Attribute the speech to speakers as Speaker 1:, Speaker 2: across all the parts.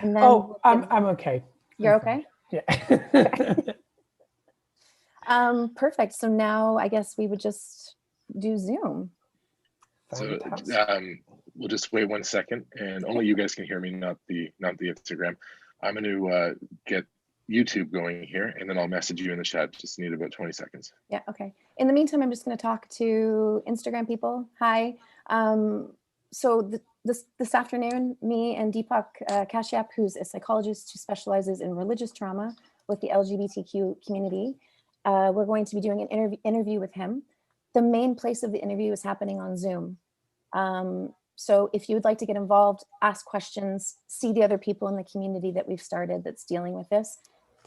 Speaker 1: And then
Speaker 2: I'm okay.
Speaker 1: You're okay?
Speaker 2: Yeah.
Speaker 1: Okay. Perfect. So now I guess we would just do Zoom.
Speaker 3: So we'll just wait 1 second, and only you guys can hear me, not the Instagram. I'm going to get YouTube going here, and then I'll message you in the chat. Just need about 20 seconds.
Speaker 1: Yeah. Okay. In the meantime, I'm just going to talk to Instagram people. Hi. So this afternoon, me and Deepak Kashyap, who's a psychologist who specializes in religious trauma with the LGBTQ community, we're going to be doing an interview with him. The main place of the interview is happening on Zoom. So if you would like to get involved, ask questions, see the other people in the community that we've started that's dealing with this,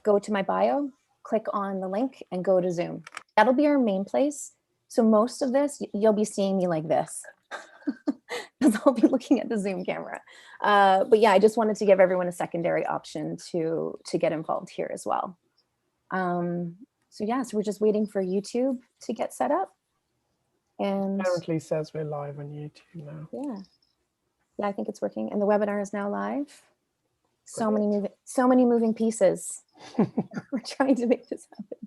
Speaker 1: go to my bio, click on the link and go to Zoom. That'll be our main place. So most of this, you'll be seeing me like this. Because I'll be looking at the Zoom camera. But yeah, I just wanted to give everyone a secondary option to get involved here as well. So yeah, so we're just waiting for YouTube to get set up. And
Speaker 2: apparently says we're live on YouTube now.
Speaker 1: Yeah, I think it's working. And the webinar is now live. So many moving pieces. We're trying to make this happen.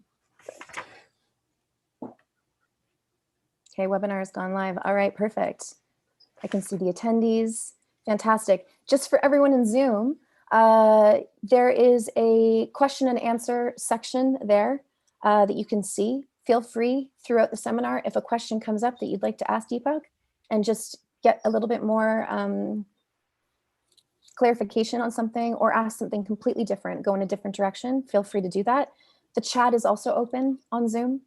Speaker 1: Okay, webinar has gone live. All right, perfect. I can see the attendees. Fantastic. Just for everyone in Zoom, there is a question and answer section there that you can see. Feel free throughout the seminar, if a question comes up that you'd like to ask Deepak and just get a little bit more clarification on something or ask something completely different, go in a different direction, feel free to do that. The chat is also open on Zoom.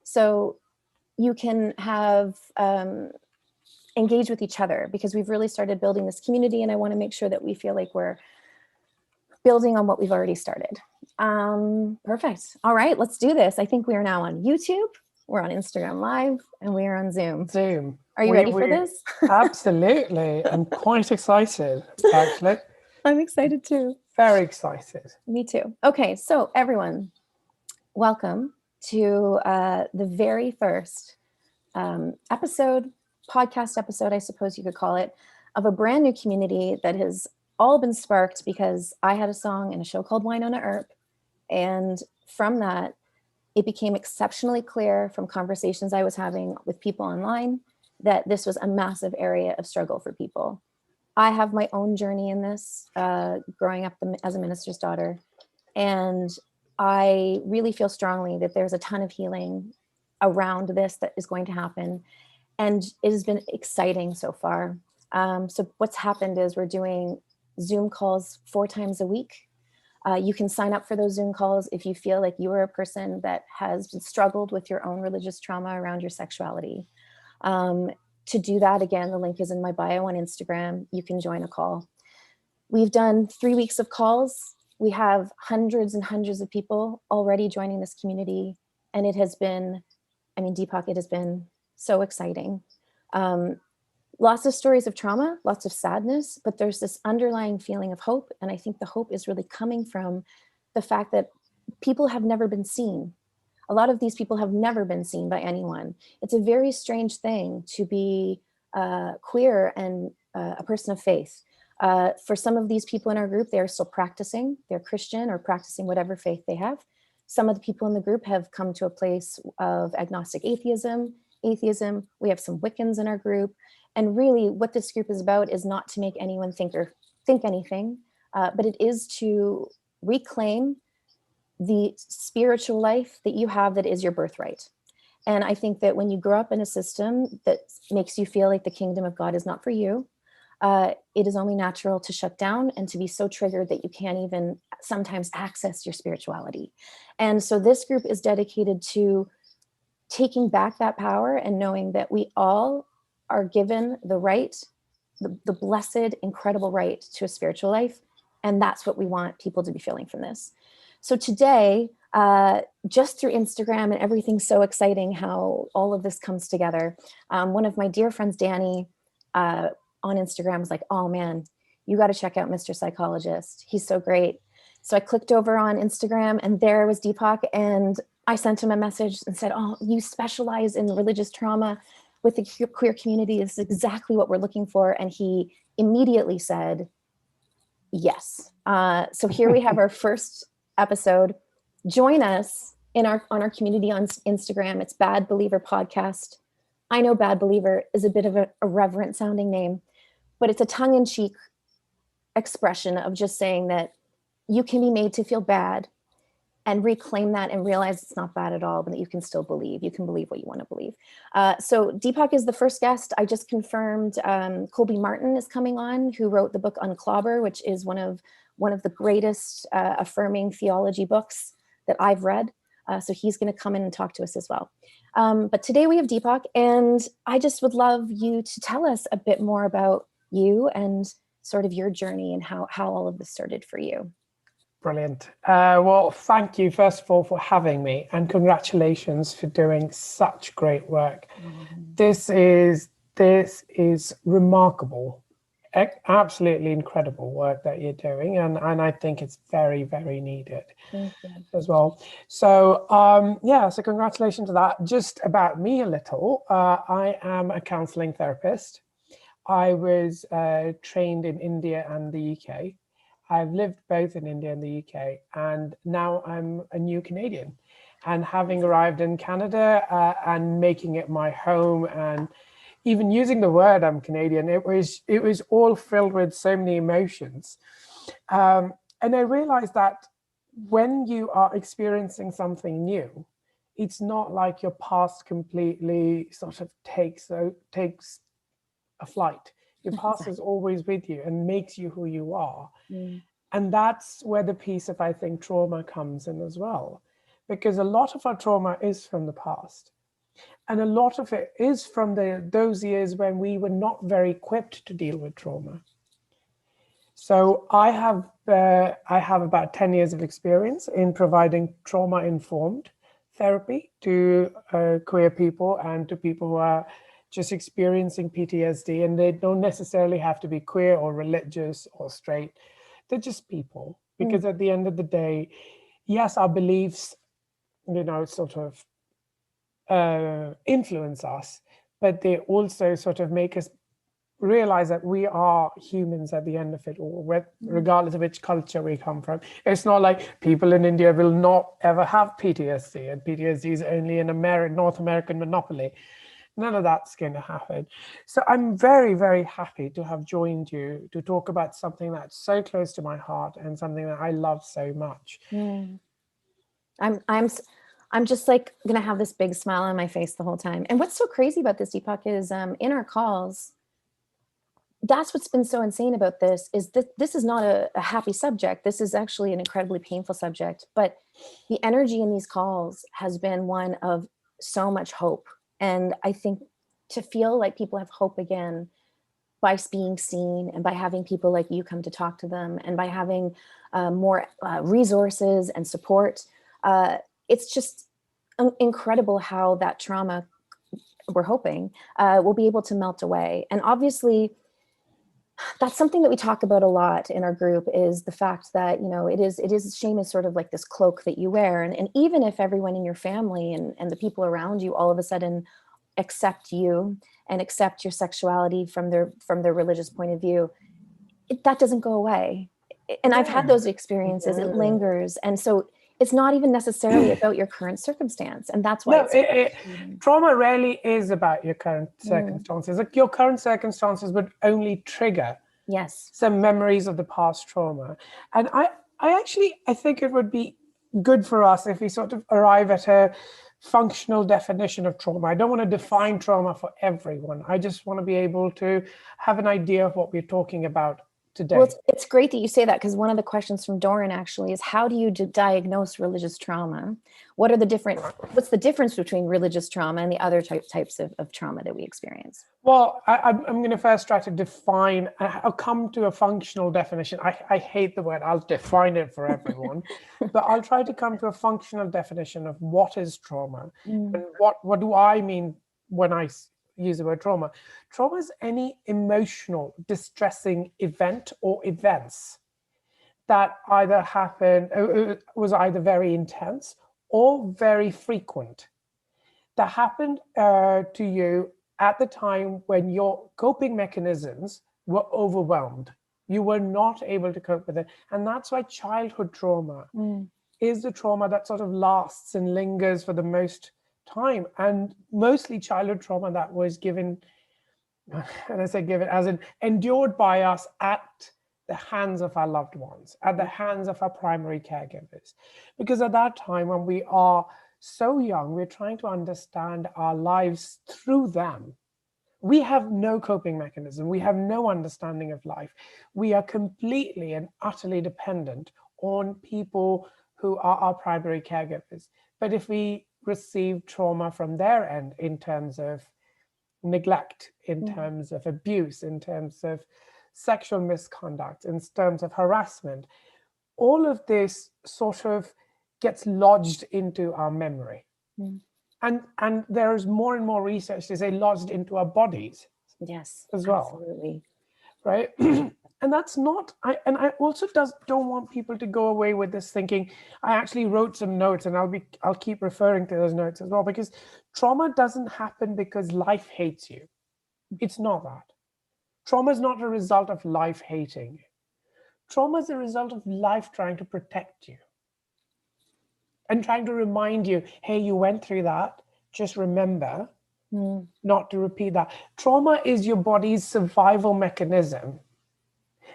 Speaker 1: So you can have engage with each other because we've really started building this community and I want to make sure that we feel like we're building on what we've already started. Perfect. All right, let's do this. I think we are now on YouTube, we're on Instagram Live, and we are on Zoom. Are you ready for this?
Speaker 2: Absolutely. I'm quite excited, actually.
Speaker 1: I'm excited too.
Speaker 2: Very excited.
Speaker 1: Me too. Okay, so everyone, welcome to the very first podcast episode, I suppose you could call it, of a brand new community that has all been sparked because I had a song in a show called Winona Earp. And from that, it became exceptionally clear from conversations I was having with people online that this was a massive area of struggle for people. I have my own journey in this, growing up as a minister's daughter. And I really feel strongly that there's a ton of healing around this that is going to happen. And it has been exciting so far. So what's happened is we're doing Zoom calls 4 times a week. You can sign up for those Zoom calls if you feel like you are a person that has struggled with your own religious trauma around your sexuality. To do that, again, the link is in my bio on Instagram. You can join a call. We've done 3 weeks of calls. We have hundreds and hundreds of people already joining this community. And it has been, I mean, Deepak, it has been so exciting. Lots of stories of trauma, lots of sadness, but there's this underlying feeling of hope. And I think the hope is really coming from the fact that people have never been seen. A lot of these people have never been seen by anyone. It's a very strange thing to be queer and a person of faith. For some of these people in our group, they're still practicing, they're Christian or practicing whatever faith they have. Some of the people in the group have come to a place of agnostic atheism. We have some Wiccans in our group. And really what this group is about is not to make anyone think anything, but it is to reclaim the spiritual life that you have that is your birthright. And I think that when you grow up in a system that makes you feel like the kingdom of God is not for you, it is only natural to shut down and to be so triggered that you can't even sometimes access your spirituality. And so this group is dedicated to taking back that power and knowing that we all are given the right, the blessed, incredible right to a spiritual life. And that's what we want people to be feeling from this. So today, just through Instagram and everything's so exciting how all of this comes together. One of my dear friends, Danny, on Instagram was like, oh man, you got to check out Mr. Psychologist. He's so great. So I clicked over on Instagram and there was Deepak, and I sent him a message and said, oh, you specialize in religious trauma with the queer community. This is exactly what we're looking for. And he immediately said, Yes. So here we have our first episode. Join us on our community on Instagram. It's Bad Believer Podcast. I know Bad Believer is a bit of a irreverent sounding name, but it's a tongue-in-cheek expression of just saying that you can be made to feel bad and reclaim that and realize it's not bad at all, but that you can still believe. You can believe what you want to believe. So Deepak is the first guest. I just confirmed Colby Martin is coming on, who wrote the book Unclobber, which is one of the greatest affirming theology books that I've read. So he's going to come in and talk to us as well. But today we have Deepak, and I just would love you to tell us a bit more about you and sort of your journey and how all of this started for you.
Speaker 2: Brilliant. Well, thank you, first of all, for having me, and congratulations for doing such great work. This is remarkable, absolutely incredible work that you're doing, and I think it's very, very needed as well. So so congratulations to that. Just about me a little, I am a counseling therapist. I was trained in India and the UK. I've lived both in India and the UK, and now I'm a new Canadian. And having arrived in Canada and making it my home, and even using the word I'm Canadian, it was all filled with so many emotions. And I realized that when you are experiencing something new, it's not like your past completely sort of takes a flight. Your past is always with you and makes you who you are. And that's where the piece of, I think, trauma comes in as well. Because a lot of our trauma is from the past. And a lot of it is from those years when we were not very equipped to deal with trauma. So I have about 10 years of experience in providing trauma-informed therapy to queer people and to people who are just experiencing PTSD, and they don't necessarily have to be queer or religious or straight. They're just people, because at the end of the day, yes, our beliefs, sort of influence us, but they also sort of make us realize that we are humans at the end of it all, regardless of which culture we come from. It's not like people in India will not ever have PTSD, and PTSD is only an North American monopoly. None of that's going to happen. So I'm very, very happy to have joined you to talk about something that's so close to my heart and something that I love so much.
Speaker 1: I'm just like going to have this big smile on my face the whole time. And what's so crazy about this, Deepak, is in our calls, that's what's been so insane about this, is that this is not a happy subject. This is actually an incredibly painful subject. But the energy in these calls has been one of so much hope. And I think to feel like people have hope again by being seen, and by having people like you come to talk to them, and by having more resources and support, it's just incredible how that trauma, we're hoping, will be able to melt away. And obviously, that's something that we talk about a lot in our group, is the fact that, shame is sort of like this cloak that you wear. And even if everyone in your family and the people around you all of a sudden accept you and accept your sexuality from their religious point of view, that doesn't go away. And I've had those experiences. It lingers. And so it's not even necessarily about your current circumstance. And that's why
Speaker 2: trauma rarely is about your current circumstances. Like, your current circumstances would only trigger some memories of the past trauma. And I think it would be good for us if we sort of arrive at a functional definition of trauma. I don't want to define trauma for everyone. I just want to be able to have an idea of what we're talking about today.
Speaker 1: Well, it's great that you say that, because one of the questions from Doran actually is, how do you diagnose religious trauma? What's the difference between religious trauma and the other types of trauma that we experience?
Speaker 2: Well, I'm going to first try to define. I'll come to a functional definition. I hate the word. I'll define it for everyone, but I'll try to come to a functional definition of what is trauma and what do I mean when I use the word trauma. Trauma is any emotional, distressing event or events that either happened, was either very intense or very frequent, that happened to you at the time when your coping mechanisms were overwhelmed. You were not able to cope with it. And that's why childhood trauma is the trauma that sort of lasts and lingers for the most time. And mostly childhood trauma that was given, and I say given, as in endured by us at the hands of our loved ones, at the hands of our primary caregivers. Because at that time, when we are so young, we're trying to understand our lives through them. We have no coping mechanism. We have no understanding of life. We are completely and utterly dependent on people who are our primary caregivers. But if we receive trauma from their end in terms of neglect, in terms of abuse, in terms of sexual misconduct, in terms of harassment, all of this sort of gets lodged into our memory. And there's more and more research to say lodged into our bodies.
Speaker 1: Yes,
Speaker 2: as well.
Speaker 1: Absolutely.
Speaker 2: Right. And that's not, I also don't want people to go away with this thinking, I actually wrote some notes, and I'll keep referring to those notes as well, because trauma doesn't happen because life hates you. It's not that. Trauma is not a result of life hating you. Trauma is a result of life trying to protect you and trying to remind you, hey, you went through that. Just remember not to repeat that. Trauma is your body's survival mechanism.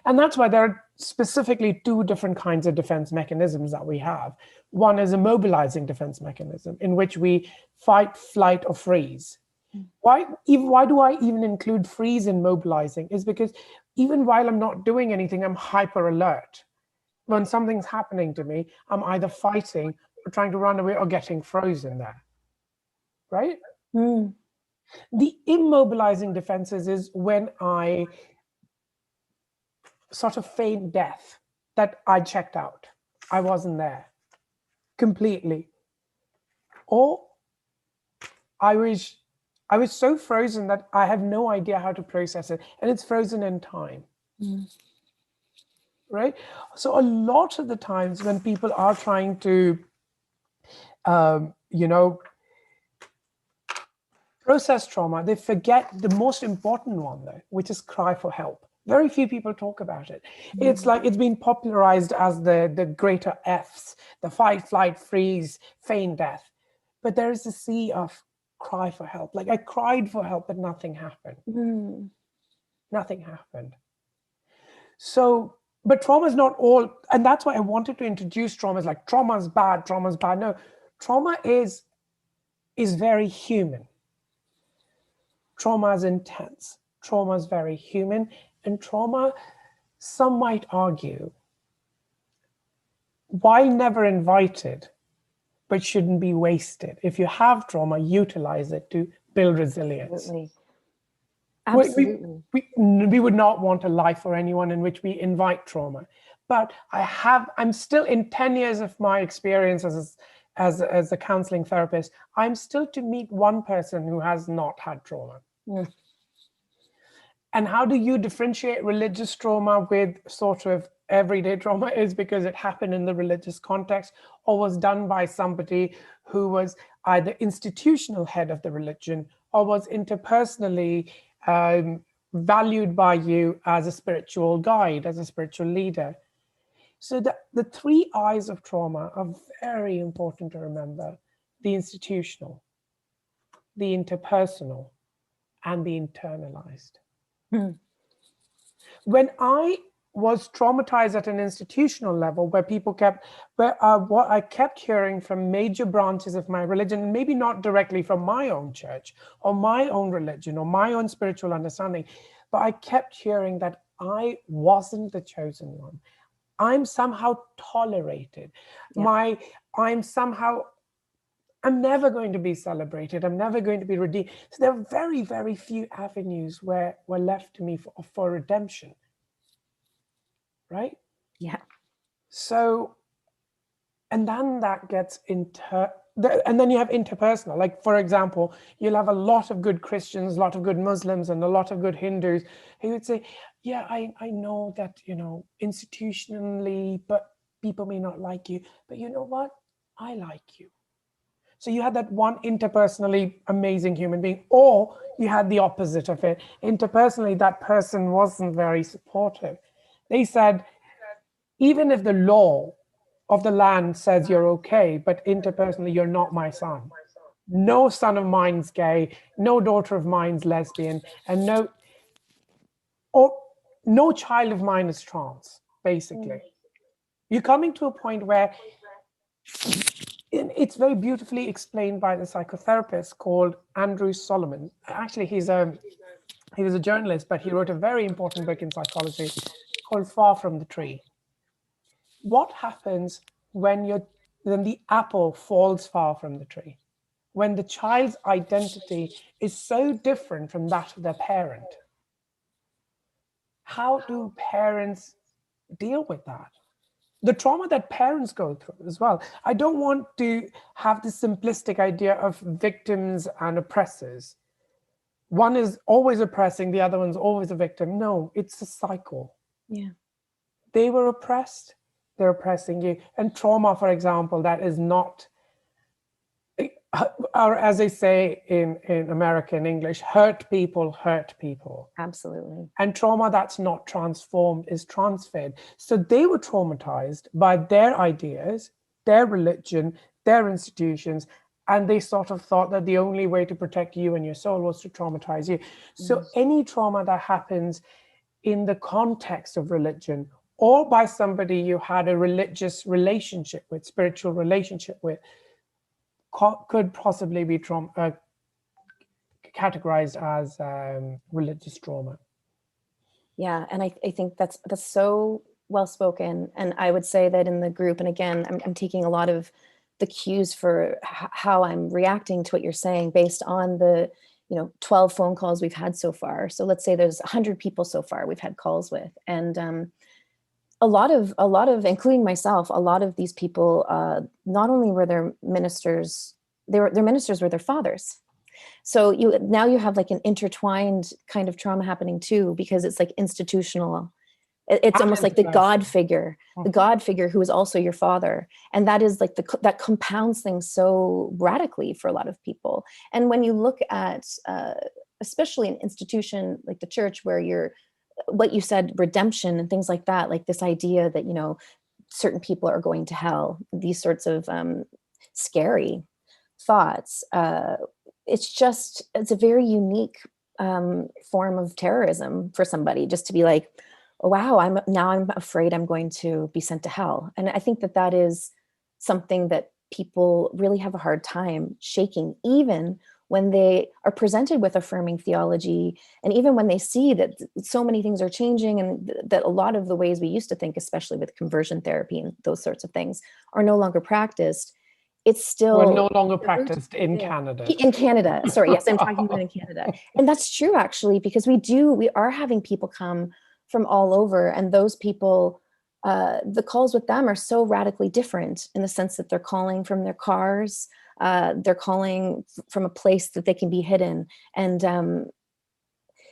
Speaker 2: And that's why there are specifically two different kinds of defense mechanisms that we have. One is a mobilizing defense mechanism in which we fight, flight, or freeze. Why do I even include freeze in mobilizing? Is because even while I'm not doing anything, I'm hyper alert. When something's happening to me, I'm either fighting or trying to run away or getting frozen there. Right? The immobilizing defenses is when I sort of feign death, that I checked out. I wasn't there completely. Or I was so frozen that I have no idea how to process it, and it's frozen in time. Right? So a lot of the times when people are trying to, process trauma, they forget the most important one, though, which is cry for help. Very few people talk about it. It's like it's been popularized as the greater Fs, the fight, flight, freeze, feign death. But there is a sea of cry for help. Like I cried for help, but nothing happened. Nothing happened. So, but trauma is not all, and that's why I wanted to introduce trauma as like trauma is bad, trauma is bad. No, trauma is very human. Trauma is intense. Trauma is very human. And trauma, some might argue, while never invited, but shouldn't be wasted. If you have trauma, utilize it to build resilience.
Speaker 1: Absolutely.
Speaker 2: We would not want a life for anyone in which we invite trauma. But I'm still in 10 years of my experience as a counseling therapist, I'm still to meet one person who has not had trauma. And how do you differentiate religious trauma with sort of everyday trauma? Is because it happened in the religious context or was done by somebody who was either institutional head of the religion or was interpersonally valued by you as a spiritual guide, as a spiritual leader. So the three I's of trauma are very important to remember: the institutional, the interpersonal, and the internalized. When I was traumatized at an institutional level, where people what I kept hearing from major branches of my religion, maybe not directly from my own church or my own religion or my own spiritual understanding, but I kept hearing that I wasn't the chosen one. I'm somehow tolerated. Yeah. I'm never going to be celebrated. I'm never going to be redeemed. So there are very, very few avenues were left to me for redemption. Right?
Speaker 1: Yeah.
Speaker 2: So, and then that gets and then you have interpersonal. Like, for example, you'll have a lot of good Christians, a lot of good Muslims, and a lot of good Hindus who would say, yeah, I know that, institutionally, but people may not like you, but you know what? I like you. So you had that one interpersonally amazing human being, or you had the opposite of it. Interpersonally, that person wasn't very supportive. They said, even if the law of the land says you're okay, but interpersonally, you're not my son. No son of mine's gay, no daughter of mine's lesbian, and no child of mine is trans, basically. You're coming to a point where it's very beautifully explained by the psychotherapist called Andrew Solomon. Actually, he was a journalist, but he wrote a very important book in psychology called Far from the Tree. What happens when the apple falls far from the tree? When the child's identity is so different from that of their parent? How do parents deal with that? The trauma that parents go through as well. I don't want to have this simplistic idea of victims and oppressors. One is always oppressing, the other one's always a victim. No, it's a cycle.
Speaker 1: Yeah.
Speaker 2: They were oppressed, they're oppressing you. And trauma, for example, that is not, or as they say in American English, hurt people hurt people.
Speaker 1: Absolutely.
Speaker 2: And trauma that's not transformed is transferred. So they were traumatized by their ideas, their religion, their institutions, and they sort of thought that the only way to protect you and your soul was to traumatize you. So any trauma that happens in the context of religion or by somebody you had a religious relationship with, spiritual relationship with, could possibly be categorized as religious trauma.
Speaker 1: Yeah, and I think that's so well spoken. And I would say that in the group, and again, I'm taking a lot of the cues for how I'm reacting to what you're saying based on the 12 phone calls we've had so far. So let's say there's 100 people so far we've had calls with, and a lot of, including myself, a lot of these people, not only were their ministers, their ministers were their fathers. So now you have like an intertwined kind of trauma happening too, because it's like institutional. It's almost like the God figure who is also your father. And that is like that compounds things so radically for a lot of people. And when you look at, especially an institution like the church, where what you said, redemption and things like that, like this idea that, certain people are going to hell, these sorts of scary thoughts. It's a very unique form of terrorism for somebody, just to be like, oh, wow, I'm afraid I'm going to be sent to hell. And I think that is something that people really have a hard time shaking, even when they are presented with affirming theology, and even when they see that so many things are changing, and that a lot of the ways we used to think, especially with conversion therapy and those sorts of things, are no longer practiced. It's still
Speaker 2: no longer practiced in Canada.
Speaker 1: In Canada, sorry, yes, I'm talking about in Canada. And that's true, actually, because we are having people come from all over, and those people, the calls with them are so radically different, in the sense that they're calling from their cars, they're calling from a place that they can be hidden. And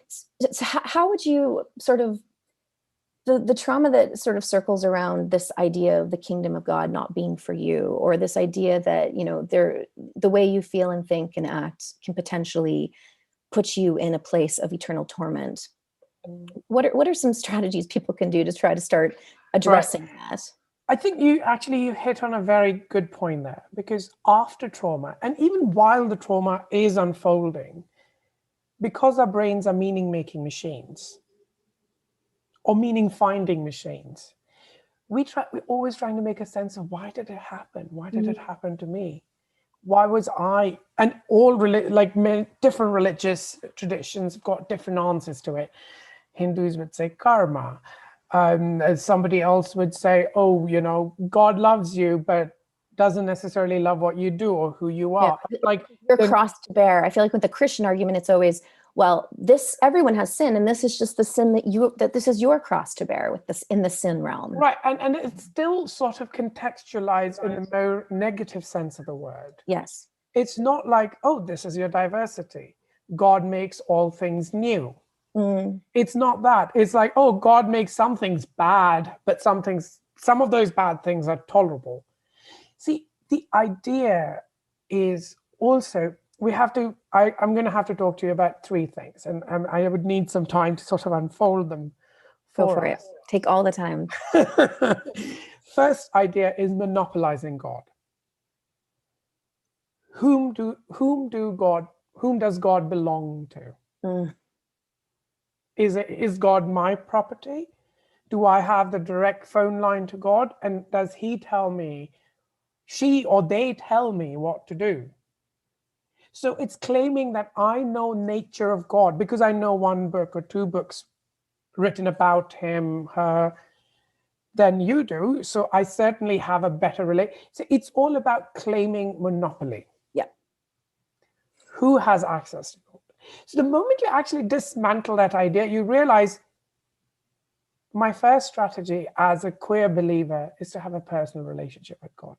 Speaker 1: so how would you sort of, the trauma that sort of circles around this idea of the kingdom of God not being for you, or this idea that, the way you feel and think and act can potentially put you in a place of eternal torment. What are some strategies people can do to try to start addressing that?
Speaker 2: I think you hit on a very good point there, because after trauma, and even while the trauma is unfolding, because our brains are meaning-making machines or meaning-finding machines, we're always trying to make a sense of, why did it happen? Why did it happen to me? Why was I? And different religious traditions have got different answers to it. Hindus would say karma. Somebody else would say, God loves you, but doesn't necessarily love what you do or who you are.
Speaker 1: Yeah. Like your cross to bear. I feel like with the Christian argument, it's always, well, everyone has sin, and this is just the sin that this is your cross to bear with this in the sin realm.
Speaker 2: Right, and it's still sort of contextualized in the more negative sense of the word.
Speaker 1: Yes.
Speaker 2: It's not like, oh, this is your diversity. God makes all things new. It's not that. It's like, oh, God makes some things bad, but some of those bad things are tolerable. See, the idea is also, I'm going to have to talk to you about three things, and I would need some time to sort of unfold them
Speaker 1: Go for it. Take all the time.
Speaker 2: First idea is monopolizing God. Whom does God belong to? Is God my property? Do I have the direct phone line to God? And does he tell me, she or they tell me what to do? So it's claiming that I know nature of God because I know one book or two books written about him, her, than you do. So I certainly have a better relation. So it's all about claiming monopoly.
Speaker 1: Yeah.
Speaker 2: Who has access to God? So the moment you actually dismantle that idea, you realize my first strategy as a queer believer is to have a personal relationship with God.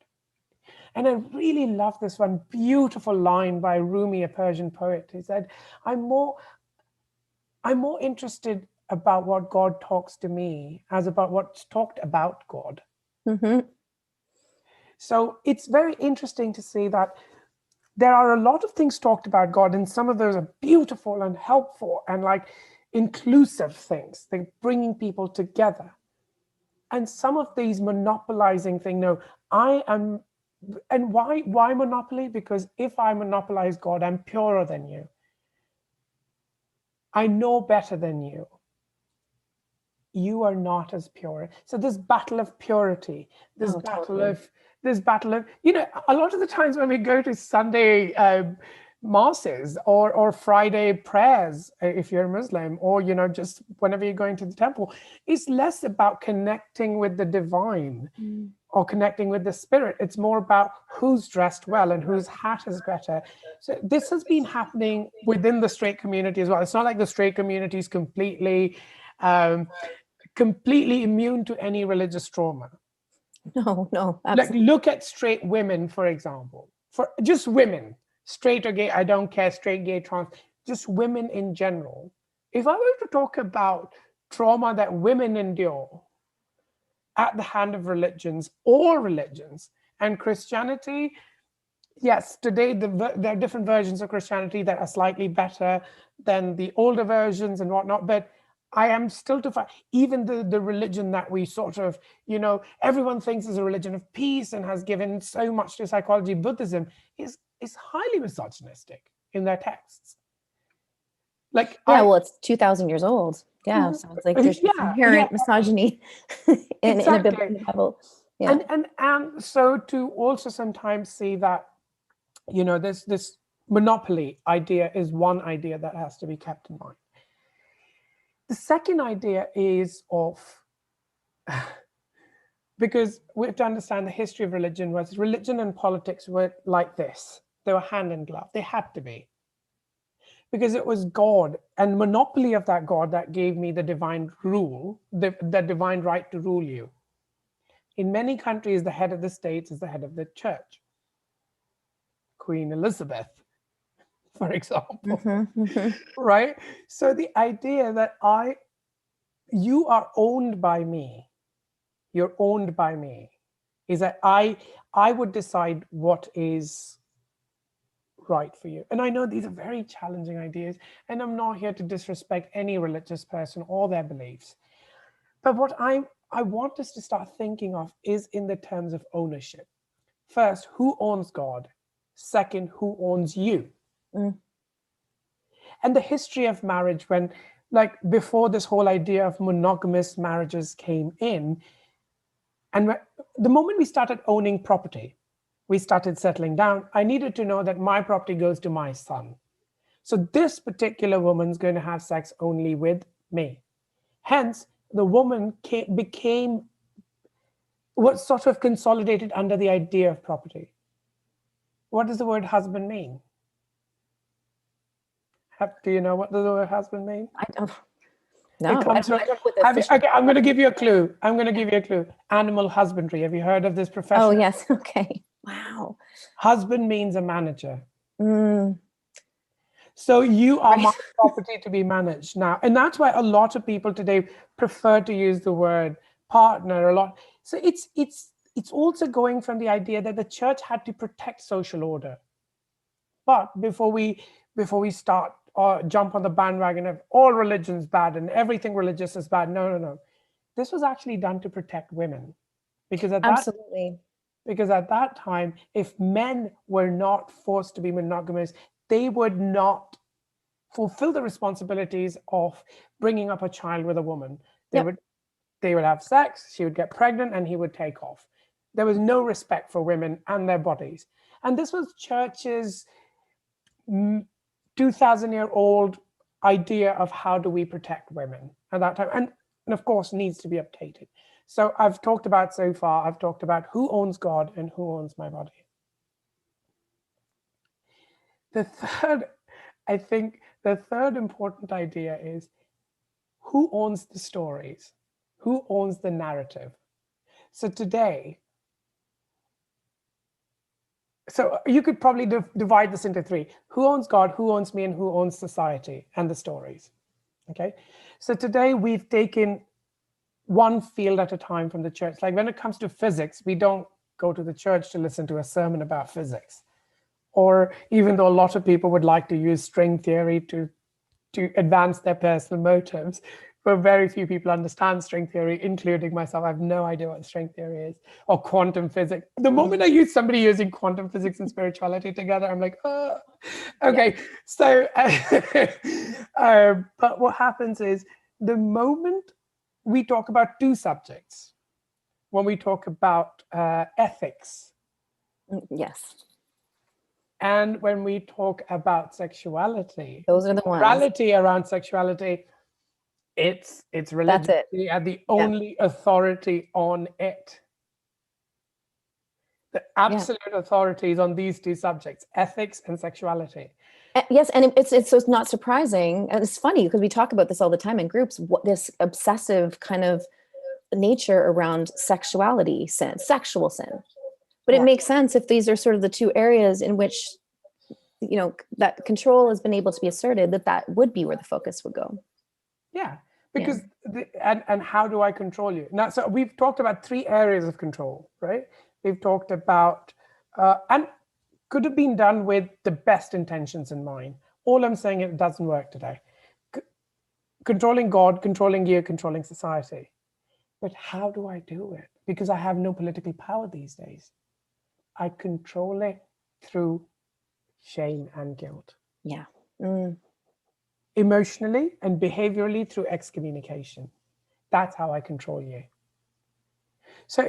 Speaker 2: And I really love this one beautiful line by Rumi, a Persian poet. He said, I'm more interested about what God talks to me as about what's talked about God. So it's very interesting to see that there are a lot of things talked about God, and some of those are beautiful and helpful and like inclusive things. They're bringing people together. And some of these monopolizing things, no, I am, and why monopoly? Because if I monopolize God, I'm purer than you. I know better than you. You are not as pure. So this battle of purity, this battle of, you know, a lot of the times when we go to Sunday masses or Friday prayers, if you're a Muslim, or, you know, just whenever you're going to the temple, it's less about connecting with the divine or connecting with the spirit. It's more about who's dressed well and whose hat is better. So this has been happening within the straight community as well. It's not like the straight community is completely immune to any religious trauma.
Speaker 1: No,
Speaker 2: absolutely. Like, look at straight women, for example. For just women, straight or gay, I don't care, straight, gay, trans, just women in general. If I were to talk about trauma that women endure at the hand of religions, all religions, and Christianity, yes, today there are different versions of Christianity that are slightly better than the older versions and whatnot, but I am still to find, even the religion that we sort of, you know, everyone thinks is a religion of peace and has given so much to psychology, Buddhism, is highly misogynistic in their texts. Like,
Speaker 1: well, it's 2,000 years old. Yeah, sounds like there's inherent misogyny in a biblical Bible. Yeah.
Speaker 2: And so to also sometimes see that, you know, this monopoly idea is one idea that has to be kept in mind. The second idea is because we have to understand the history of religion was religion and politics were like this. They were hand in glove. They had to be. Because it was God and monopoly of that God that gave me the divine rule, the divine right to rule you. In many countries, the head of the state is the head of the church. Queen Elizabeth, for example, right? So the idea that you are owned by me, you're owned by me, is that I would decide what is right for you. And I know these are very challenging ideas, and I'm not here to disrespect any religious person or their beliefs. But what I want us to start thinking of is in the terms of ownership. First, who owns God? Second, who owns you? And the history of marriage, when, like, before this whole idea of monogamous marriages came in, and the moment we started owning property, we started settling down. I needed to know that my property goes to my son. So this particular woman's going to have sex only with me. Hence, the woman became what sort of consolidated under the idea of property. What does the word husband mean? Do you know what the word husband means?
Speaker 1: I don't know.
Speaker 2: Okay, I'm going to give you a clue. Animal husbandry. Have you heard of this profession?
Speaker 1: Oh, yes. Okay. Wow.
Speaker 2: Husband means a manager. So you are my property to be managed now. And that's why a lot of people today prefer to use the word partner a lot. So it's also going from the idea that the church had to protect social order. But before we start jump on the bandwagon of all religions bad and everything religious is bad. No, no, no. This was actually done to protect women, because at that time, if men were not forced to be monogamous, they would not fulfill the responsibilities of bringing up a child with a woman. They would have sex, she would get pregnant, and he would take off. There was no respect for women and their bodies. And this was church's 2,000-year-old idea of how do we protect women at that time. And of course, needs to be updated. So I've talked about so far, I've talked about who owns God and who owns my body. The third important idea is who owns the stories? Who owns the narrative? So today, so you could probably divide this into three. Who owns God, who owns me, and who owns society and the stories? Okay. So today we've taken one field at a time from the church. Like when it comes to physics, we don't go to the church to listen to a sermon about physics. Or even though a lot of people would like to use string theory to advance their personal motives, but very few people understand string theory, including myself. I have no idea what string theory is, or quantum physics. The moment I use somebody using quantum physics and spirituality together, I'm like, oh, okay. Yeah. So, but what happens is the moment we talk about two subjects, when we talk about ethics.
Speaker 1: Yes.
Speaker 2: And when we talk about sexuality,
Speaker 1: those are the ones.
Speaker 2: Morality around sexuality, it's religion.
Speaker 1: That's it.
Speaker 2: They are the only authority on it. The absolute authorities on these two subjects, ethics and sexuality.
Speaker 1: Yes, and it's not surprising. And it's funny because we talk about this all the time in groups, this obsessive kind of nature around sexuality, sexual sin. But it makes sense if these are sort of the two areas in which, that control has been able to be asserted, that would be where the focus would go.
Speaker 2: Yeah, because and how do I control you? Now, so we've talked about three areas of control, right? We've talked about, and could have been done with the best intentions in mind. All I'm saying, it doesn't work today. Controlling God, controlling you, controlling society. But how do I do it? Because I have no political power these days. I control it through shame and guilt.
Speaker 1: Yeah.
Speaker 2: Emotionally and behaviorally through excommunication. That's how I control you. So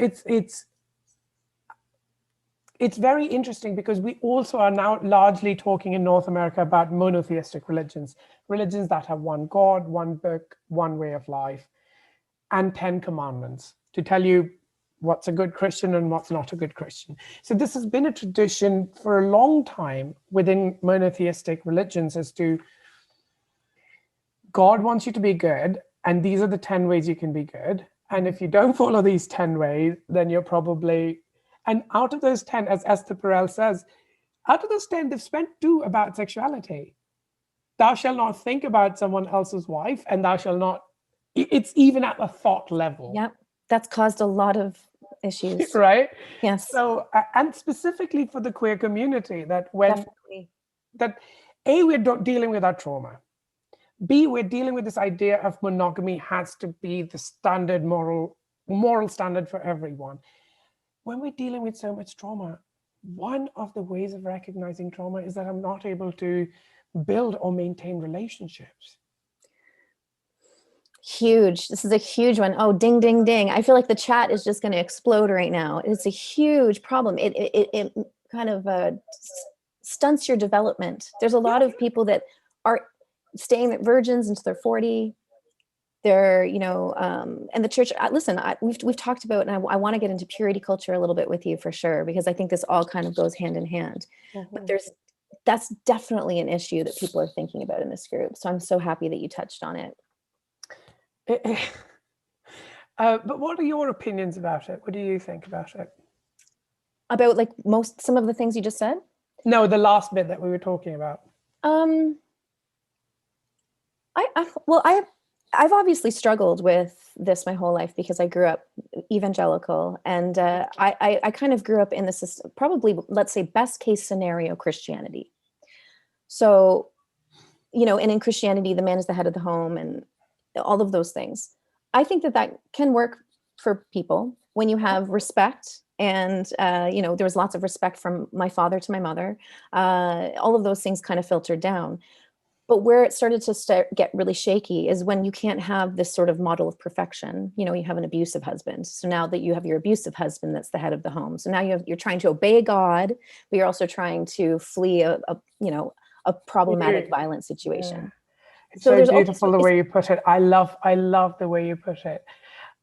Speaker 2: it's very interesting because we also are now largely talking in North America about monotheistic religions that have one God, one book, one way of life, and 10 commandments to tell you what's a good Christian and what's not a good Christian. So this has been a tradition for a long time within monotheistic religions as to God wants you to be good, and these are the 10 ways you can be good. And if you don't follow these 10 ways, then you're probably, and out of those 10, as Esther Perel says, out of those 10, they've spent 2 about sexuality. Thou shalt not think about someone else's wife, and thou shalt not, it's even at the thought level.
Speaker 1: Yep, that's caused a lot of issues.
Speaker 2: Right?
Speaker 1: Yes.
Speaker 2: So, and specifically for the queer community, that when,
Speaker 1: definitely.
Speaker 2: That A, we're dealing with our trauma. B, we're dealing with this idea of monogamy has to be the standard moral standard for everyone. When we're dealing with so much trauma, one of the ways of recognizing trauma is that I'm not able to build or maintain relationships.
Speaker 1: Huge. This is a huge one. Oh, ding, ding, ding. I feel like the chat is just going to explode right now. It's a huge problem. It kind of stunts your development. There's a lot of people that are staying virgins until they're 40. They're, and the church, listen, we've talked about, and I want to get into purity culture a little bit with you for sure, because I think this all kind of goes hand in hand. Mm-hmm. But that's definitely an issue that people are thinking about in this group. So I'm so happy that you touched on it.
Speaker 2: But what are your opinions about it? What do you think about it?
Speaker 1: About like some of the things you just said?
Speaker 2: No, the last bit that we were talking about.
Speaker 1: I've obviously struggled with this my whole life because I grew up evangelical, and I kind of grew up in the system, probably, let's say, best case scenario Christianity. So and in Christianity, the man is the head of the home and all of those things. I think that can work for people when you have respect. And, there was lots of respect from my father to my mother. All of those things kind of filtered down. But where it started to get really shaky is when you can't have this sort of model of perfection. You have an abusive husband. So now that you have your abusive husband, that's the head of the home. So now you're trying to obey God, but you're also trying to flee a problematic, violent situation.
Speaker 2: Yeah. It's
Speaker 1: So
Speaker 2: so beautiful the way you put it. I love the way you put it.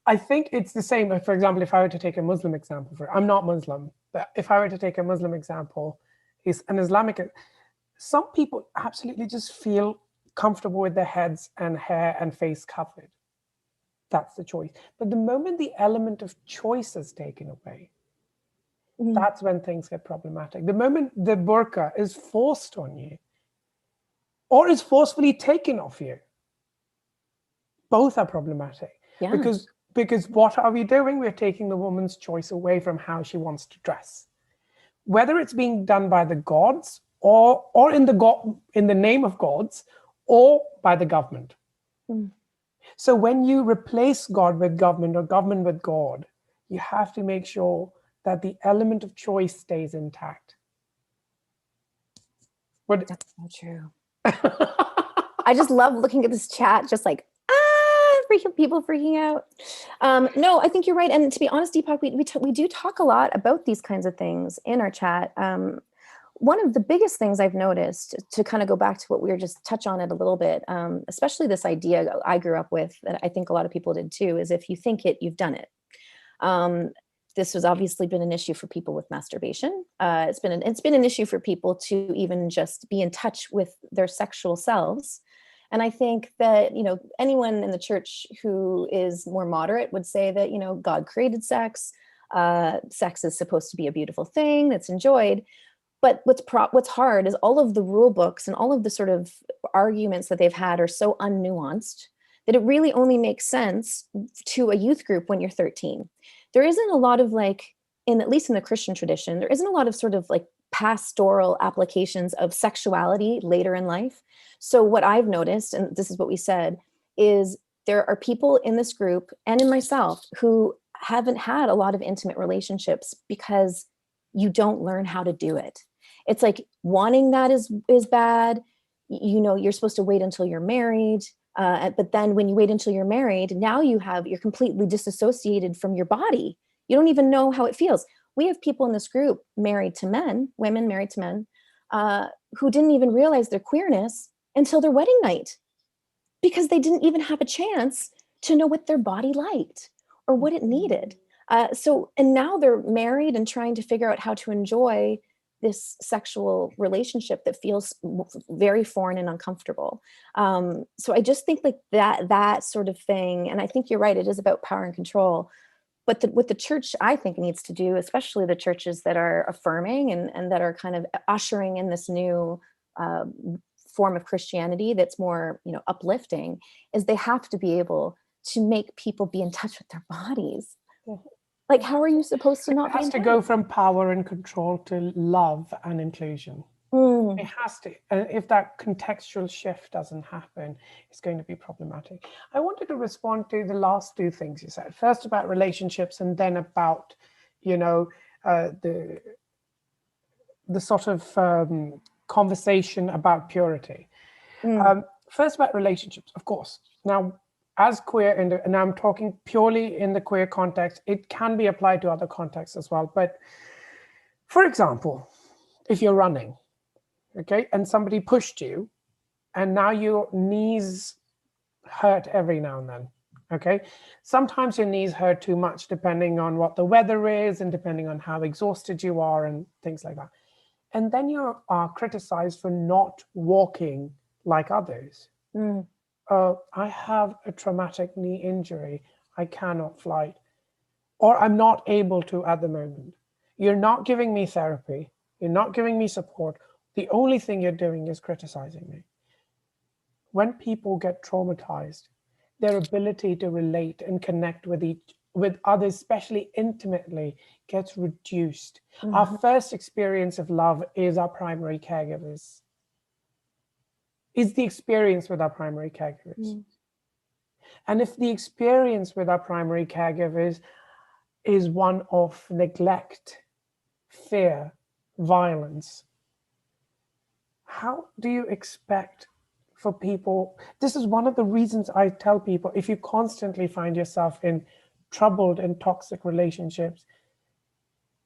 Speaker 2: I think it's the same. For example, if I were to take a Muslim example, I'm not Muslim, but if I were to take a Muslim example, is an Islamic. Some people absolutely just feel comfortable with their heads and hair and face covered. That's the choice. But the moment the element of choice is taken away, that's when things get problematic. The moment the burqa is forced on you or is forcefully taken off you, both are problematic.
Speaker 1: Yeah.
Speaker 2: Because what are we doing? We're taking the woman's choice away from how she wants to dress. Whether it's being done by the gods or in the name of gods, or by the government. So when you replace God with government or government with God, you have to make sure that the element of choice stays intact.
Speaker 1: That's so true. I just love looking at this chat, just like, people freaking out. No, I think you're right. And to be honest, Deepak, we do talk a lot about these kinds of things in our chat. One of the biggest things I've noticed, to kind of go back to what we were just touch on it a little bit, especially this idea I grew up with, that I think a lot of people did too, is if you think it, you've done it. This has obviously been an issue for people with masturbation. It's been an issue for people to even just be in touch with their sexual selves. And I think that, anyone in the church who is more moderate would say that, God created sex. Sex is supposed to be a beautiful thing that's enjoyed. But what's hard is all of the rule books and all of the sort of arguments that they've had are so unnuanced that it really only makes sense to a youth group when you're 13. There isn't a lot of at least in the Christian tradition, there isn't a lot of sort of pastoral applications of sexuality later in life. So what I've noticed, and this is what we said, is there are people in this group and in myself who haven't had a lot of intimate relationships because you don't learn how to do it. It's like wanting that is bad. You're supposed to wait until you're married. But then when you wait until you're married, now you're completely disassociated from your body. You don't even know how it feels. We have people in this group women married to men, who didn't even realize their queerness until their wedding night, because they didn't even have a chance to know what their body liked or what it needed. And now they're married and trying to figure out how to enjoy this sexual relationship that feels very foreign and uncomfortable. So I just think that sort of thing, and I think you're right, it is about power and control. But what the church, I think, needs to do, especially the churches that are affirming and that are kind of ushering in this new form of Christianity that's more, uplifting, is they have to be able to make people be in touch with their bodies. Like, how are you supposed to not be in touch?
Speaker 2: It has to go from power and control to love and inclusion. It has to. And if that contextual shift doesn't happen, it's going to be problematic. I wanted to respond to the last two things you said. First about relationships, and then about, the sort of conversation about purity. First about relationships, of course. Now, as queer, and I'm talking purely in the queer context, it can be applied to other contexts as well. But for example, if you're running, okay, and somebody pushed you, and now your knees hurt every now and then, okay? Sometimes your knees hurt too much, depending on what the weather is and depending on how exhausted you are and things like that. And then you are criticized for not walking like others. I have a traumatic knee injury. I cannot fly, or I'm not able to at the moment. You're not giving me therapy. You're not giving me support. The only thing you're doing is criticizing me. When people get traumatized, their ability to relate and connect with others, especially intimately, gets reduced. Our first experience of love is our primary caregivers. is the experience with our primary caregivers. And if the experience with our primary caregivers is one of neglect, fear, violence, how do you expect for people? This is one of the reasons I tell people, if you constantly find yourself in troubled and toxic relationships,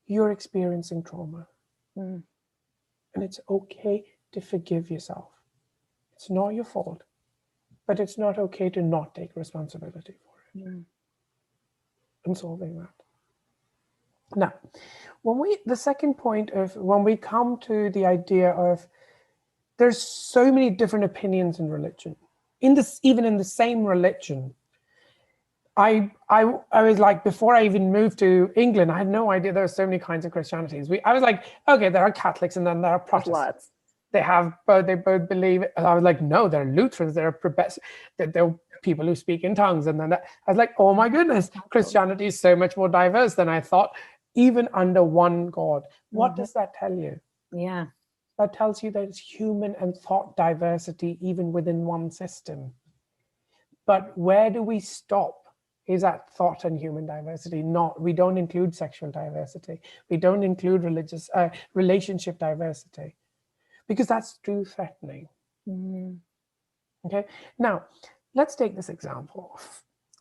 Speaker 2: you're experiencing trauma. And it's okay to forgive yourself. It's not your fault, but it's not okay to not take responsibility for it. And solving that. Now, the second point of when we come to the idea of there's so many different opinions in religion, even in the same religion. I was like, before I even moved to England, I had no idea there were so many kinds of Christianities. I was like, okay, there are Catholics and then there are Protestants. They both believe it. And I was like, no, there are Lutherans, there are people who speak in tongues. And then I was like, oh my goodness, Christianity is so much more diverse than I thought, even under one God. What does that tell you?
Speaker 1: Yeah.
Speaker 2: That tells you there's human and thought diversity even within one system. But where do we stop? Is at thought and human diversity. We don't include sexual diversity. We don't include religious relationship diversity, because that's too threatening. Okay, now let's take this example.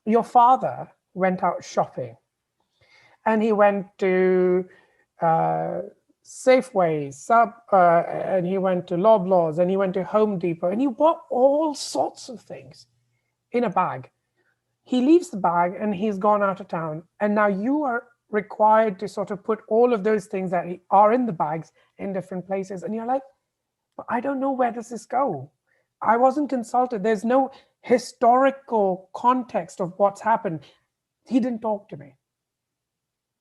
Speaker 2: Your father went out shopping, and he went to Safeway, and he went to Loblaws, and he went to Home Depot, and he bought all sorts of things in a bag. He leaves the bag and he's gone out of town. And now you are required to sort of put all of those things that are in the bags in different places. And you're like, but I don't know, where does this go? I wasn't consulted. There's no historical context of what's happened. He didn't talk to me.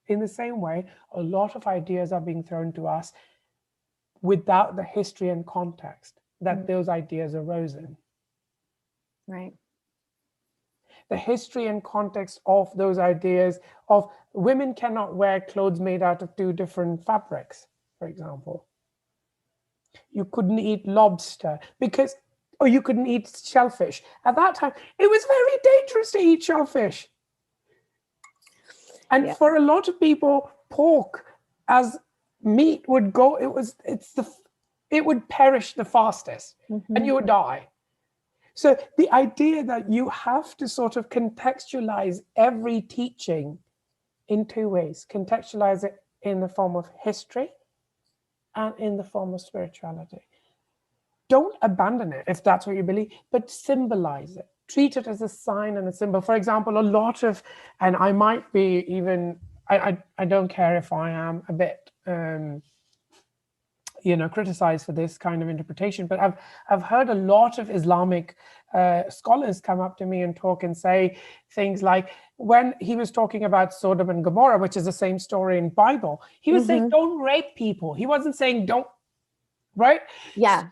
Speaker 2: In the same way, a lot of ideas are being thrown to us without the history and context that those ideas arose in.
Speaker 1: Right.
Speaker 2: The history and context of those ideas of women cannot wear clothes made out of 2 different fabrics, for example. You couldn't eat lobster or you couldn't eat shellfish. At that time, it was very dangerous to eat shellfish. And for a lot of people, pork as meat would go, it would perish the fastest and you would die. So the idea that you have to sort of contextualize every teaching in 2 ways, contextualize it in the form of history and in the form of spirituality. Don't abandon it if that's what you believe, but symbolize it. Treat it as a sign and a symbol. For example, and I might be even, I don't care if I am a bit, criticized for this kind of interpretation, but I've heard a lot of Islamic scholars come up to me and talk and say things like, when he was talking about Sodom and Gomorrah, which is the same story in Bible, he was saying, don't rape people. He wasn't saying don't, right?
Speaker 1: Yeah.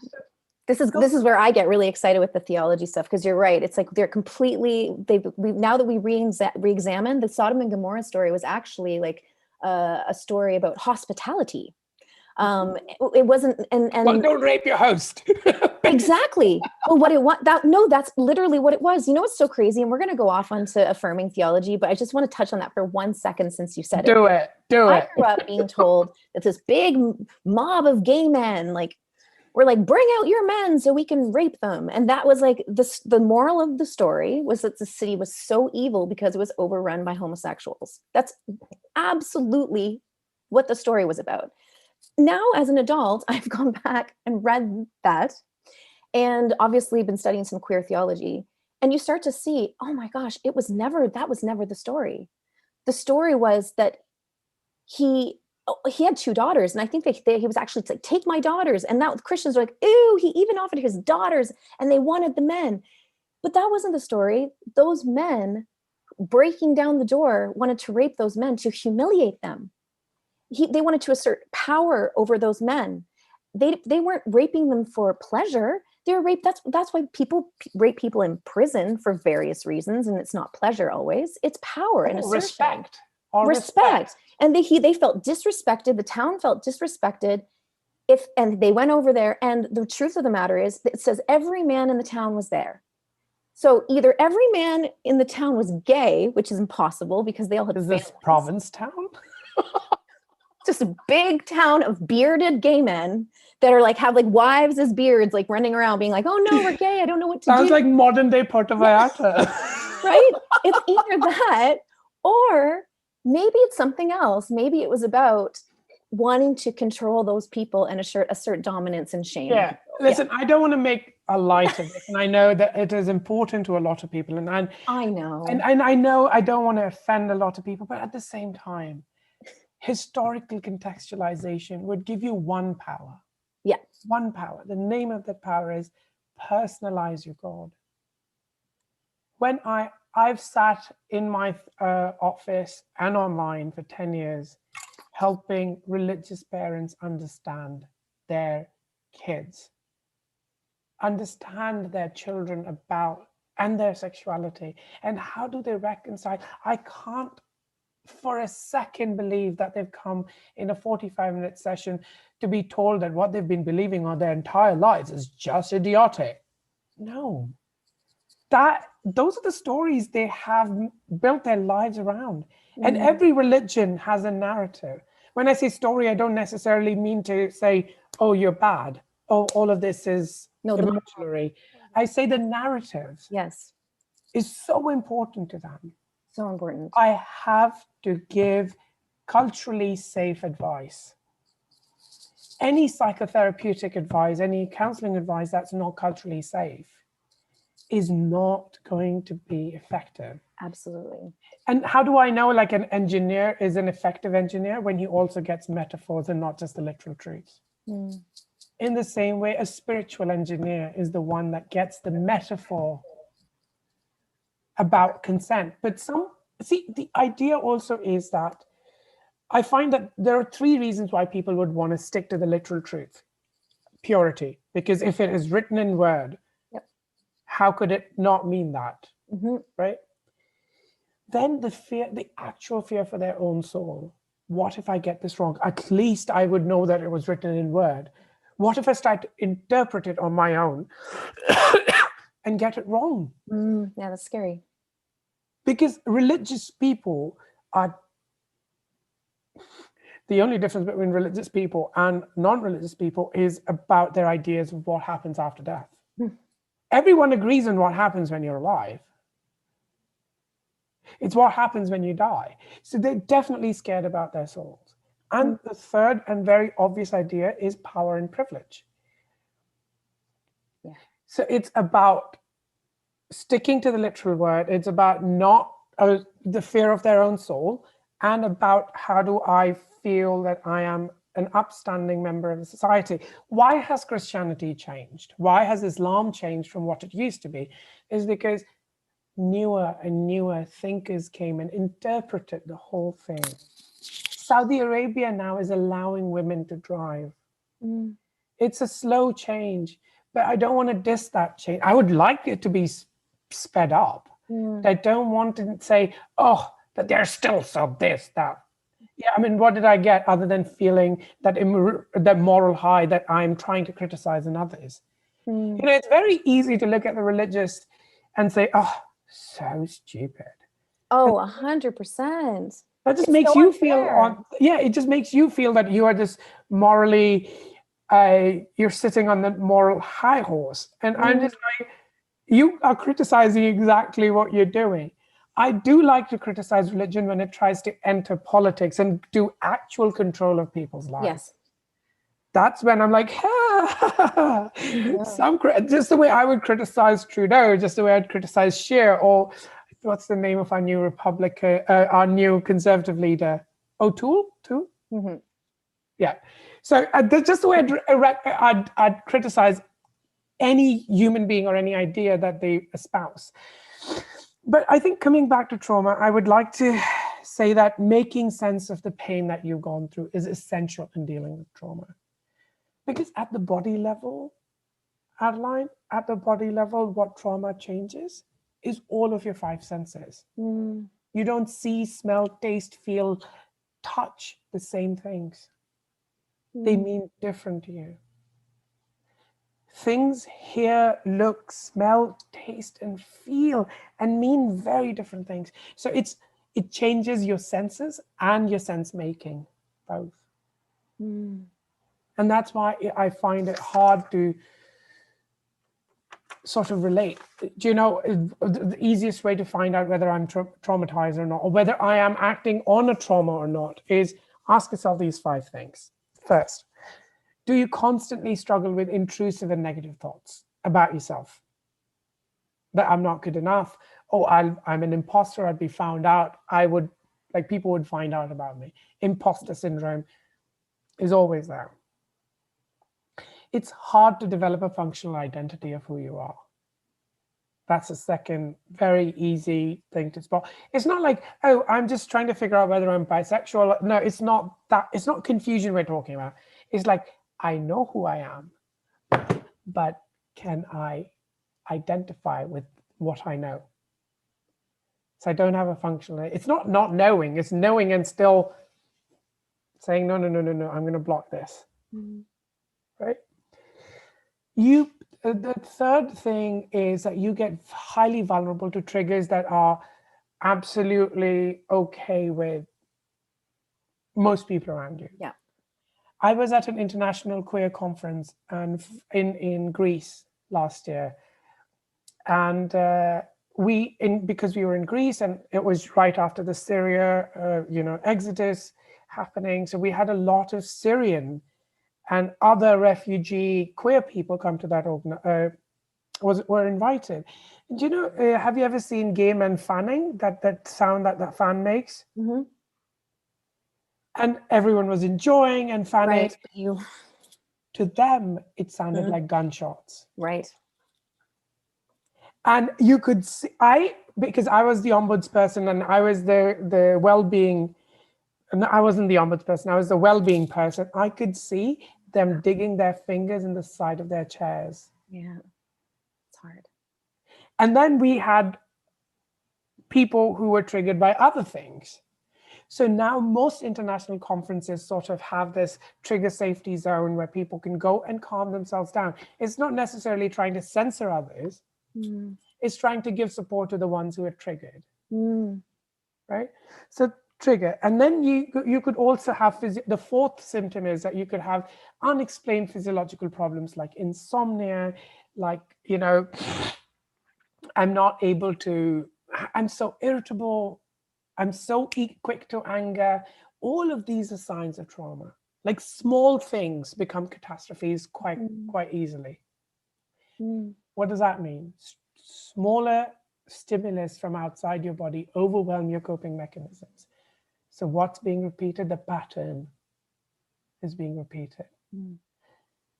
Speaker 1: This is where I get really excited with the theology stuff, because you're right. It's like they're completely, now that we re-examine, the Sodom and Gomorrah story was actually like a story about hospitality. It wasn't, and
Speaker 2: well, don't rape your host.
Speaker 1: Exactly. Well, that's literally what it was. You know, it's so crazy, and we're going to go off onto affirming theology, but I just want to touch on that for 1 second since you said it.
Speaker 2: Do it.
Speaker 1: I grew up being told that this big mob of gay men, were bring out your men so we can rape them. And that was the moral of the story was that the city was so evil because it was overrun by homosexuals. That's absolutely what the story was about. Now, as an adult, I've gone back and read that and obviously been studying some queer theology. And you start to see, oh my gosh, that was never the story. The story was that he had 2 daughters. And I think he was actually like, take my daughters. And now Christians are like, ew, he even offered his daughters and they wanted the men. But that wasn't the story. Those men breaking down the door wanted to rape those men to humiliate them. They wanted to assert power over those men. They weren't raping them for pleasure. They were raped. That's why people rape people in prison for various reasons, and it's not pleasure always. It's power and assertion.
Speaker 2: Respect.
Speaker 1: And they felt disrespected. The town felt disrespected. and they went over there, and the truth of the matter is, it says every man in the town was there. So either every man in the town was gay, which is impossible because they all had families.
Speaker 2: Is this Provincetown?
Speaker 1: Just a big town of bearded gay men that are like, have like wives as beards, like running around being like, oh no, we're gay, I don't know what to do.
Speaker 2: Sounds like modern day Puerto Vallarta.
Speaker 1: Right? It's either that, or maybe it's something else. Maybe it was about wanting to control those people and assert dominance and shame.
Speaker 2: Yeah. Listen, I don't want to make a light of it, and I know that it is important to a lot of people, and
Speaker 1: I know.
Speaker 2: And I know I don't want to offend a lot of people, but at the same time, historical contextualization would give you one power.
Speaker 1: Yeah.
Speaker 2: One power. The name of that power is personalize your God. When I've sat in my office and online for 10 years, helping religious parents understand their kids, understand their children about and their sexuality, and how do they reconcile. I can't for a second believe that they've come in a 45-minute session to be told that what they've been believing on their entire lives is just idiotic. No, those are the stories they have built their lives around. And every religion has a narrative. When I say story, I don't necessarily mean to say, oh, you're bad. Oh, all of this is imaginary. I say the narrative is so important to them.
Speaker 1: So important.
Speaker 2: I have to give culturally safe advice. Any psychotherapeutic advice, any counseling advice that's not culturally safe is not going to be effective.
Speaker 1: Absolutely.
Speaker 2: And how do I know like an engineer is an effective engineer? When he also gets metaphors and not just the literal truths. In the same way, a spiritual engineer is the one that gets the metaphor about consent. But the idea also is that I find that there are 3 reasons why people would want to stick to the literal truth. Purity, because if it is written in word, how could it not mean that? Right? Then the fear, the actual fear for their own soul. What if I get this wrong? At least I would know that it was written in word. What if I start to interpret it on my own and get it wrong?
Speaker 1: Yeah, that's scary.
Speaker 2: Because religious people are, the only difference between religious people and non-religious people is about their ideas of what happens after death. Everyone agrees on what happens when you're alive. It's what happens when you die. So they're definitely scared about their souls. And the third and very obvious idea is power and privilege. So it's about sticking to the literal word. It's about not the fear of their own soul, and about how do I feel that I am an upstanding member of the society. Why has Christianity changed? Why has Islam changed from what it used to be? Is because newer and newer thinkers came and interpreted the whole thing. Saudi Arabia now is allowing women to drive. It's a slow change, but I don't want to diss that change. I would like it to be sped up. I don't want to say, oh, but there's still some this, that. Yeah, I mean, what did I get other than feeling that moral high that I'm trying to criticize in others? You know, it's very easy to look at the religious and say, oh, so stupid.
Speaker 1: Oh, 100%.
Speaker 2: That just makes you feel it just makes you feel that you are just morally, you're sitting on the moral high horse. And I'm just like, you are criticizing exactly what you're doing. I do like to criticize religion when it tries to enter politics and do actual control of people's lives.
Speaker 1: Yes.
Speaker 2: That's when I'm like, just the way I would criticize Trudeau, just the way I'd criticize Scheer, or what's the name of our new our new conservative leader, O'Toole? Yeah. So that's just the way I'd criticize any human being or any idea that they espouse. But I think coming back to trauma, I would like to say that making sense of the pain that you've gone through is essential in dealing with trauma. Because at the body level, Adaline, at the body level, what trauma changes is all of your 5 senses. You don't see, smell, taste, feel, touch the same things. they mean different to you. Things hear, look, smell, taste, and feel and mean very different things. So it changes your senses and your sense making, both. And that's why I find it hard to sort of relate. Do you know, the easiest way to find out whether I'm traumatized or not, or whether I am acting on a trauma or not, is ask yourself these 5 things. First, do you constantly struggle with intrusive and negative thoughts about yourself? That I'm not good enough. Oh, I'm an imposter. I'd be found out. People would find out about me. Imposter syndrome is always there. It's hard to develop a functional identity of who you are. That's a second very easy thing to spot. It's not like, oh, I'm just trying to figure out whether I'm bisexual. No, it's not that. It's not confusion we're talking about. It's like, I know who I am, but can I identify with what I know? So I don't have a functional. It's not knowing. It's knowing and still saying, no, I'm going to block this. Right? The third thing is that you get highly vulnerable to triggers that are absolutely okay with most people around you.
Speaker 1: Yeah.
Speaker 2: I was at an international queer conference in Greece last year, and because we were in Greece and it was right after the Syria, exodus happening, so we had a lot of Syrian and other refugee queer people come to that were invited. Do you know? Have you ever seen gay men fanning? That sound that fan makes.
Speaker 1: Mm-hmm.
Speaker 2: And everyone was enjoying and fanning.
Speaker 1: Right.
Speaker 2: To them, it sounded like gunshots.
Speaker 1: Right.
Speaker 2: And you could see, because I was the ombudsperson and I was the well-being. No, I wasn't the ombudsperson. I was the well-being person. I could see them digging their fingers in the side of their chairs.
Speaker 1: Yeah, it's hard.
Speaker 2: And then we had people who were triggered by other things. So now most international conferences sort of have this trigger safety zone where people can go and calm themselves down. It's not necessarily trying to censor others. It's trying to give support to the ones who are triggered. Right? So trigger. And then you could also have, the fourth symptom is that you could have unexplained physiological problems like insomnia, like, I'm so irritable, I'm so quick to anger. All of these are signs of trauma. Like small things become catastrophes quite easily. What does that mean? Smaller stimulus from outside your body overwhelm your coping mechanisms. So what's being repeated? The pattern is being repeated.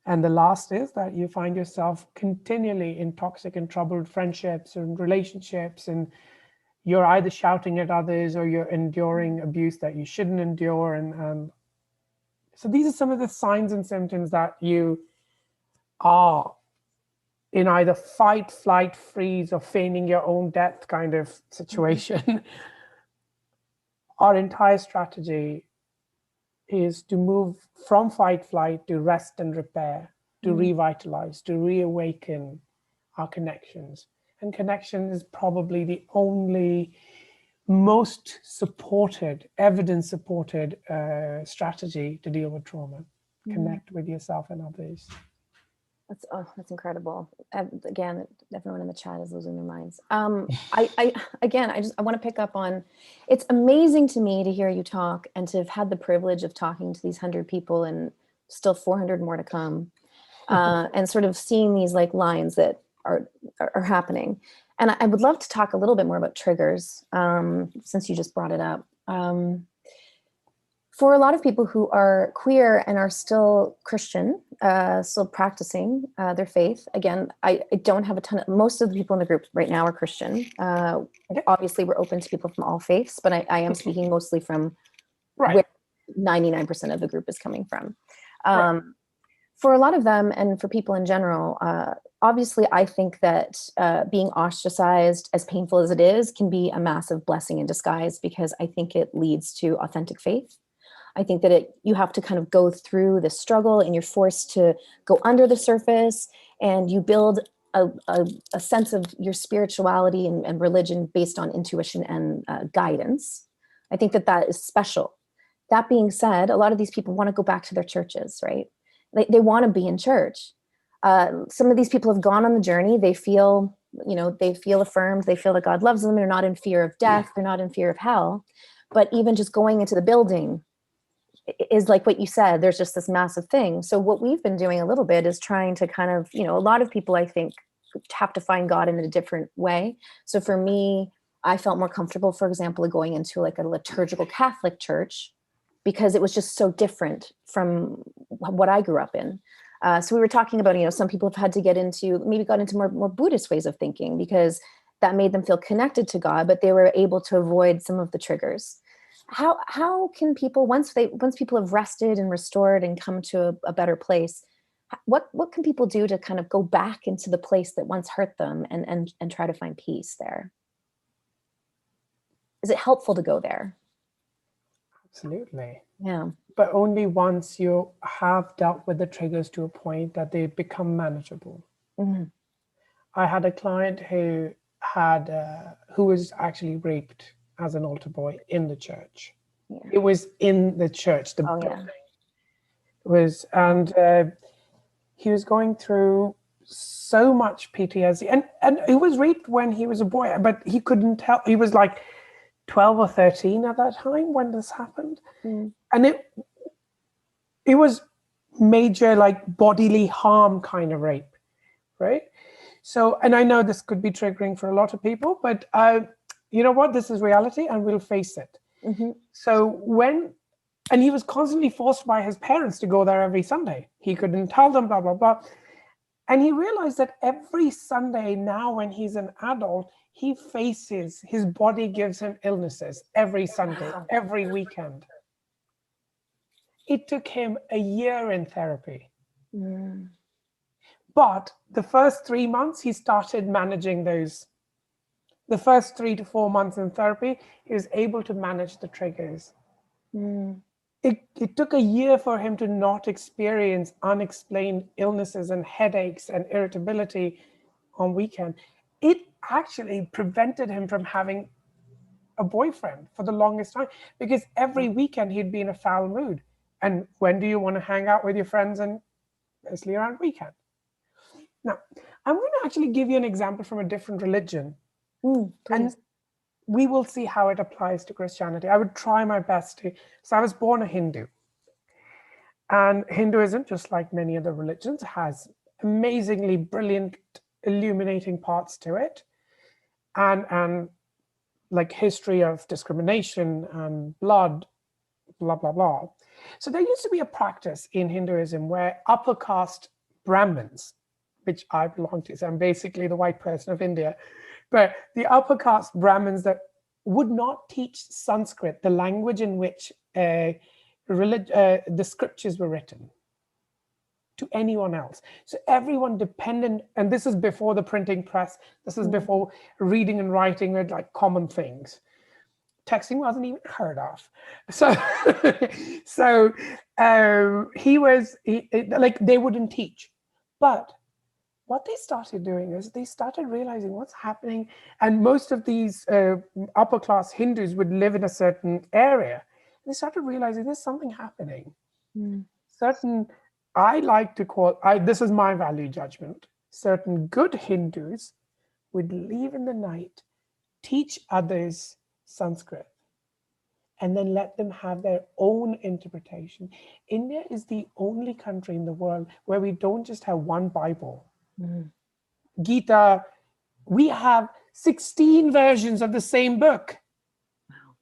Speaker 2: And the last is that you find yourself continually in toxic and troubled friendships and relationships, and you're either shouting at others or you're enduring abuse that you shouldn't endure. And so these are some of the signs and symptoms that you are in either fight, flight, freeze, or feigning your own death kind of situation. Our entire strategy is to move from fight, flight to rest and repair, to revitalize, to reawaken our connections. And connection is probably the only most supported, evidence-supported strategy to deal with trauma. Connect with yourself and others.
Speaker 1: That's incredible. Again, everyone in the chat is losing their minds. I want to pick up on, it's amazing to me to hear you talk and to have had the privilege of talking to these 100 people and still 400 more to come, and sort of seeing these like lines that are happening. And I would love to talk a little bit more about triggers, since you just brought it up. For a lot of people who are queer and are still Christian, still practicing their faith, again, I don't have most of the people in the group right now are Christian. Obviously, we're open to people from all faiths, but I am speaking mostly from where 99% of the group is coming from. For a lot of them, and for people in general, obviously, I think that being ostracized, as painful as it is, can be a massive blessing in disguise, because I think it leads to authentic faith. I think that you have to kind of go through the struggle, and you're forced to go under the surface, and you build a sense of your spirituality and religion based on intuition and guidance. I think that is special. That being said, a lot of these people want to go back to their churches, right? They want to be in church. Some of these people have gone on the journey. They feel, they feel affirmed. They feel that God loves them. They're not in fear of death. They're not in fear of hell. But even just going into the building is like what you said, there's just this massive thing. So what we've been doing a little bit is trying to kind of, a lot of people, I think, have to find God in a different way. So for me, I felt more comfortable, for example, going into like a liturgical Catholic church, because it was just so different from what I grew up in. So we were talking about, some people have had to got into more Buddhist ways of thinking, because that made them feel connected to God, but they were able to avoid some of the triggers. How can people, once people have rested and restored and come to a better place, what can people do to kind of go back into the place that once hurt them and try to find peace there? Is it helpful to go there?
Speaker 2: Absolutely.
Speaker 1: Yeah.
Speaker 2: But only once you have dealt with the triggers to a point that they become manageable.
Speaker 1: Mm-hmm.
Speaker 2: I had a client who was actually raped as an altar boy in the church. Yeah. It was in the church, the building.
Speaker 1: Yeah.
Speaker 2: It was, and he was going through so much PTSD, and he was raped when he was a boy, but he couldn't tell. He was like 12 or 13 at that time when this happened. Mm. And it was major, like bodily harm kind of rape, right? So, and I know this could be triggering for a lot of people, but you know what? This is reality, and we'll face it. Mm-hmm. So and he was constantly forced by his parents to go there every Sunday. He couldn't tell them, blah, blah, blah. And he realized that every Sunday now, when he's an adult, his body gives him illnesses every Sunday, every weekend. It took him a year in therapy. Mm. But the first 3 months, he started managing those. The first 3 to 4 months in therapy, he was able to manage the triggers. Mm. It took a year for him to not experience unexplained illnesses and headaches and irritability on weekend. It actually prevented him from having a boyfriend for the longest time, because every weekend he'd be in a foul mood. And when do you want to hang out with your friends? And mostly around weekend. Now, I'm going to actually give you an example from a different religion. And we will see how it applies to Christianity. I would try my best to. So I was born a Hindu. And Hinduism, just like many other religions, has amazingly brilliant, illuminating parts to it. And like history of discrimination and blood, blah, blah, blah. So there used to be a practice in Hinduism where upper caste Brahmins, which I belong to, so I'm basically the white person of India, but the upper caste Brahmins that would not teach Sanskrit, the language in which the scriptures were written, to anyone else. So everyone dependent, and this is before the printing press, this is before reading and writing were like common things. Texting wasn't even heard of. So they wouldn't teach. But what they started doing is they started realizing what's happening. And most of these upper class Hindus would live in a certain area. They started realizing there's something happening. I like to call, this is my value judgment, certain good Hindus would leave in the night, teach others Sanskrit, and then let them have their own interpretation. India is the only country in the world where we don't just have one Bible. Gita, we have 16 versions of the same book. Wow.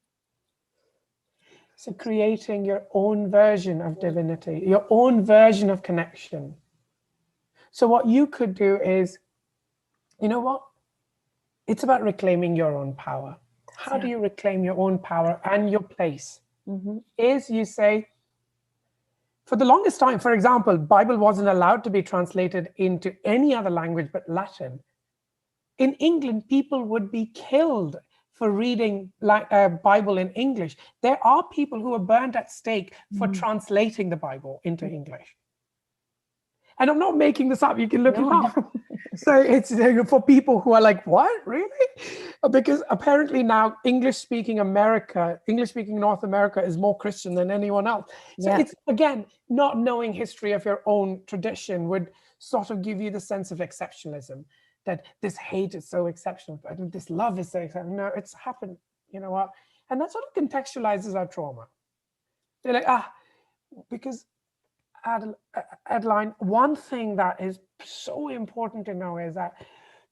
Speaker 2: So creating your own version of divinity, your own version of connection. So what you could do is, you know what? It's about reclaiming your own power. How do you reclaim your own power and your place? Is you say, for the longest time, for example, Bible wasn't allowed to be translated into any other language but Latin. In England, people would be killed for reading like a Bible in English. There are people who are burned at stake for translating the Bible into English. And I'm not making this up, you can look it up. So it's for people who are like, what, really? Because apparently now English-speaking North America is more Christian than anyone else. So it's, again, not knowing history of your own tradition would sort of give you the sense of exceptionalism, that this hate is so exceptional, but this love is so exceptional. No, it's happened, you know what? And that sort of contextualizes our trauma. They're like, because Adaline, one thing that is so important to know is that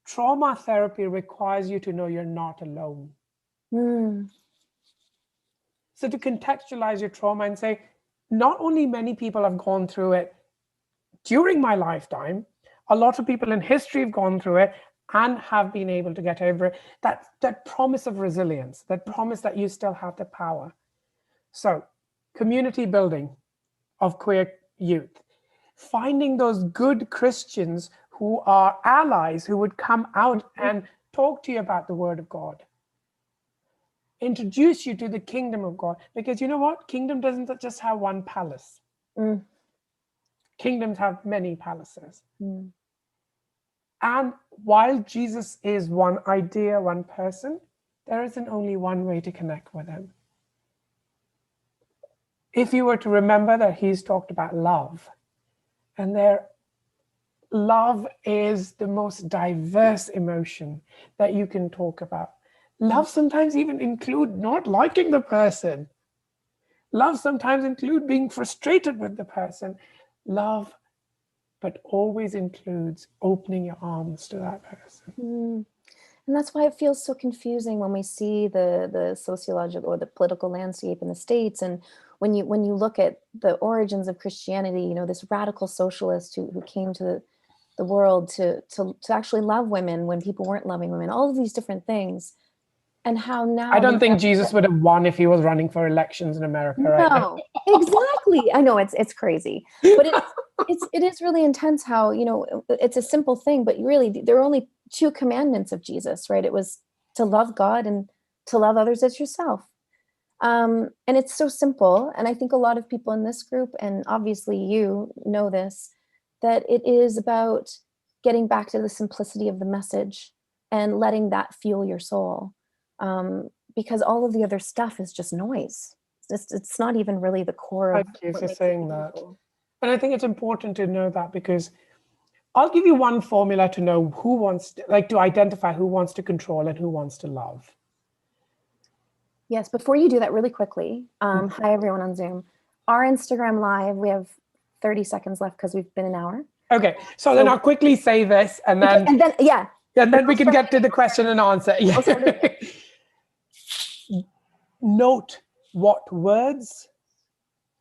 Speaker 2: trauma therapy requires you to know you're not alone. So to contextualize your trauma and say, not only many people have gone through it during my lifetime, a lot of people in history have gone through it and have been able to get over it. That promise of resilience, that promise that you still have the power. So community building of queer youth, finding those good Christians who are allies, who would come out and talk to you about the word of God, introduce you to the kingdom of God. Because you know what? Kingdom doesn't just have one palace. Kingdoms have many palaces. And while Jesus is one idea, one person, there isn't only one way to connect with him. If you were to remember that he's talked about love, and love is the most diverse emotion that you can talk about. Love sometimes even include not liking the person. Love sometimes include being frustrated with the person. Love, but always includes opening your arms to that person.
Speaker 1: And that's why it feels so confusing when we see the sociological or the political landscape in the States. And when you look at the origins of Christianity, you know, this radical socialist who came to the world to actually love women when people weren't loving women, all of these different things. And how now...
Speaker 2: I don't think Jesus would have won if he was running for elections in America right now.
Speaker 1: Exactly. I know it's crazy, but it is really intense how, you know, it's a simple thing, but really there are only 2 commandments of Jesus, right? It was to love God and to love others as yourself. And it's so simple. And I think a lot of people in this group, and obviously you know this, that it is about getting back to the simplicity of the message and letting that fuel your soul. Because all of the other stuff is just noise. It's not even really the core of...
Speaker 2: Thank you for saying that. And I think it's important to know that, because I'll give you one formula to know who wants to, to identify who wants to control and who wants to love.
Speaker 1: Yes, before you do that, really quickly, hi everyone on Zoom. Our Instagram Live, we have 30 seconds left because we've been an hour.
Speaker 2: Okay, so then I'll quickly say this and then... And then we can get to the question and answer. Note what words,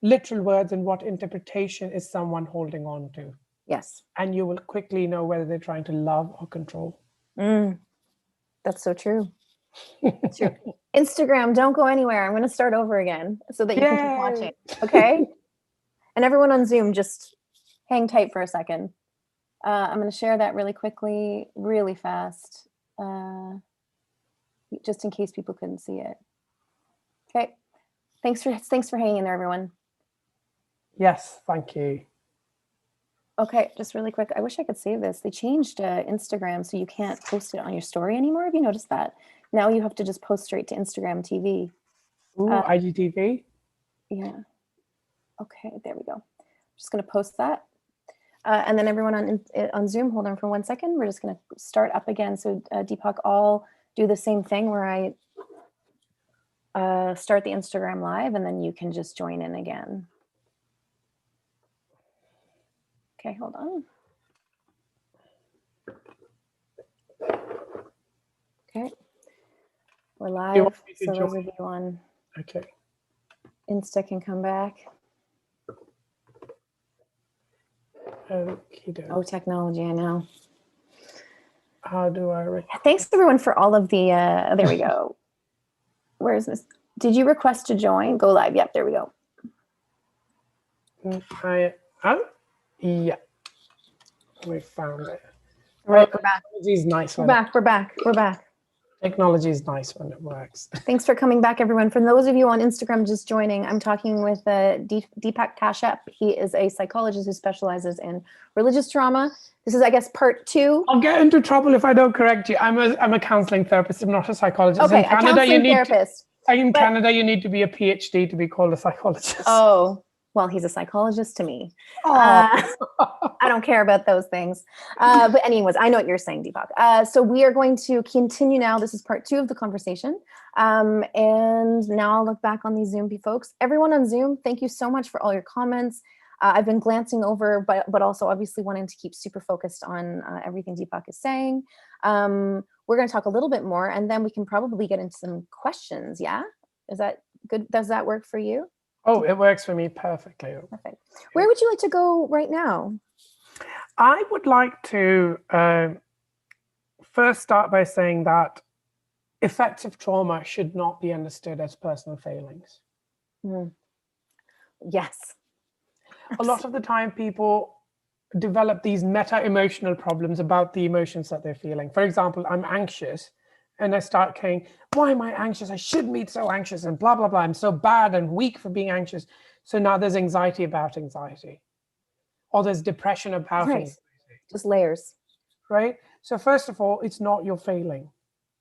Speaker 2: literal words, and what interpretation is someone holding on to.
Speaker 1: Yes.
Speaker 2: And you will quickly know whether they're trying to love or control.
Speaker 1: That's so true. That's true. Instagram, don't go anywhere. I'm going to start over again so that you can keep watching. Okay? And everyone on Zoom, just hang tight for a second. I'm going to share that really quickly, really fast, just in case people couldn't see it. Okay. Thanks for hanging in there, everyone.
Speaker 2: Yes, thank you.
Speaker 1: Okay, just really quick. I wish I could save this. They changed Instagram, so you can't post it on your story anymore. Have you noticed that? Now you have to just post straight to Instagram TV.
Speaker 2: Ooh, IGTV?
Speaker 1: Yeah. Okay, there we go. I'm just going to post that. And then everyone on Zoom, hold on for 1 second. We're just going to start up again. So Deepak, I'll do the same thing where I start the Instagram Live, and then you can just join in again. Okay, hold on. Okay, we're live. So those of you on Insta can come back. Oh, technology, I know.
Speaker 2: How do I...
Speaker 1: Thanks everyone for all of the, there we go. Where is this? Did you request to join? Go live. Yep, there we go.
Speaker 2: Yeah. We found it.
Speaker 1: All right, we're back.
Speaker 2: He's nice.
Speaker 1: We're back.
Speaker 2: Technology is nice when it works.
Speaker 1: Thanks for coming back, everyone. For those of you on Instagram just joining, I'm talking with Deepak Kashyap. He is a psychologist who specializes in religious trauma. This is, I guess, part 2.
Speaker 2: I'll get into trouble if I don't correct you. I'm a counseling therapist. I'm not a psychologist.
Speaker 1: Okay,
Speaker 2: in Canada,
Speaker 1: a counseling therapist.
Speaker 2: In Canada, you need to be a PhD to be called a psychologist.
Speaker 1: Oh, well, he's a psychologist to me. I don't care about those things. But anyways, I know what you're saying, Deepak. So we are going to continue now. This is part 2 of the conversation. And now I'll look back on these Zoom folks. Everyone on Zoom, thank you so much for all your comments. I've been glancing over, but also obviously wanting to keep super focused on everything Deepak is saying. We're going to talk a little bit more, and then we can probably get into some questions. Yeah? Is that good? Does that work for you?
Speaker 2: Oh, it works for me perfectly.
Speaker 1: Perfect. Where would you like to go right now?
Speaker 2: I would like to first start by saying that effective trauma should not be understood as personal failings.
Speaker 1: Yes.
Speaker 2: A lot of the time people develop these meta-emotional problems about the emotions that they're feeling. For example, I'm anxious and I start saying, why am I anxious? I shouldn't be so anxious and blah, blah, blah. I'm so bad and weak for being anxious. So now there's anxiety about anxiety. Or there's depression about anxiety.
Speaker 1: Just layers.
Speaker 2: Right? So first of all, it's not your failing.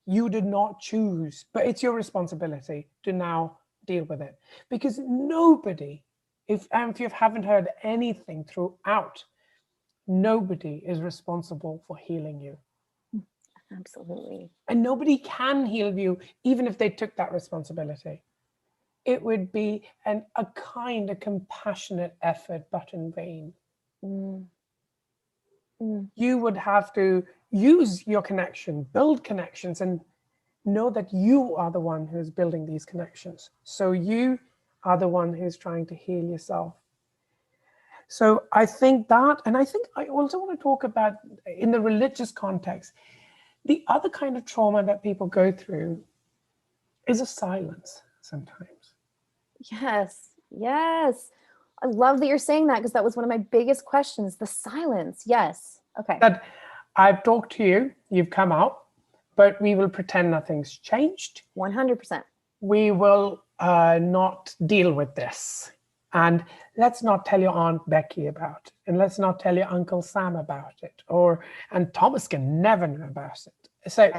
Speaker 2: You did not choose, but it's your responsibility to now deal with it. Because nobody, if you haven't heard anything throughout, nobody is responsible for healing you.
Speaker 1: Absolutely.
Speaker 2: And nobody can heal you, even if they took that responsibility. It would be a kind of compassionate effort, but in vain. You would have to use your connection, build connections, and know that you are the one who's building these connections. So you are the one who's trying to heal yourself. So I think that, and I think I also want to talk about, in the religious context, the other kind of trauma that people go through is a silence sometimes.
Speaker 1: Yes, yes. I love that you're saying that, because that was one of my biggest questions, the silence. Yes. Okay.
Speaker 2: That I've talked to you, you've come out, but we will pretend nothing's changed.
Speaker 1: 100%.
Speaker 2: We will not deal with this. And let's not tell your Aunt Becky about it. And let's not tell your Uncle Sam about it. And Thomas can never know about it. So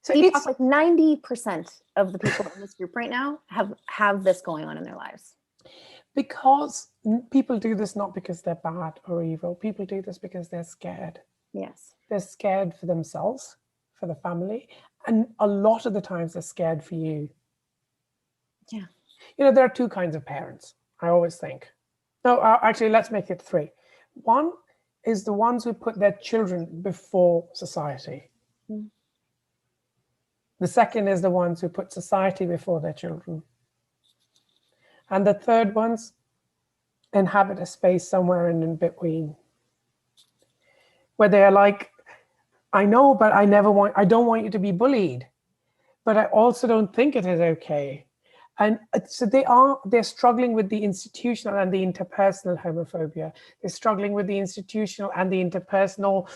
Speaker 1: it's like 90% of the people in this group right now have this going on in their lives.
Speaker 2: Because people do this not because they're bad or evil. People do this because they're scared.
Speaker 1: Yes.
Speaker 2: They're scared for themselves, for the family. And a lot of the times they're scared for you.
Speaker 1: Yeah.
Speaker 2: You know, there are 2 kinds of parents, I always think. No, actually, let's make it 3. One is the ones who put their children before society. The second is the ones who put society before their children. And the third ones inhabit a space somewhere in between, where they're like, I know, but I don't want you to be bullied, but I also don't think it is okay. And so they're struggling with the institutional and the interpersonal homophobia. They're struggling with the institutional and the interpersonal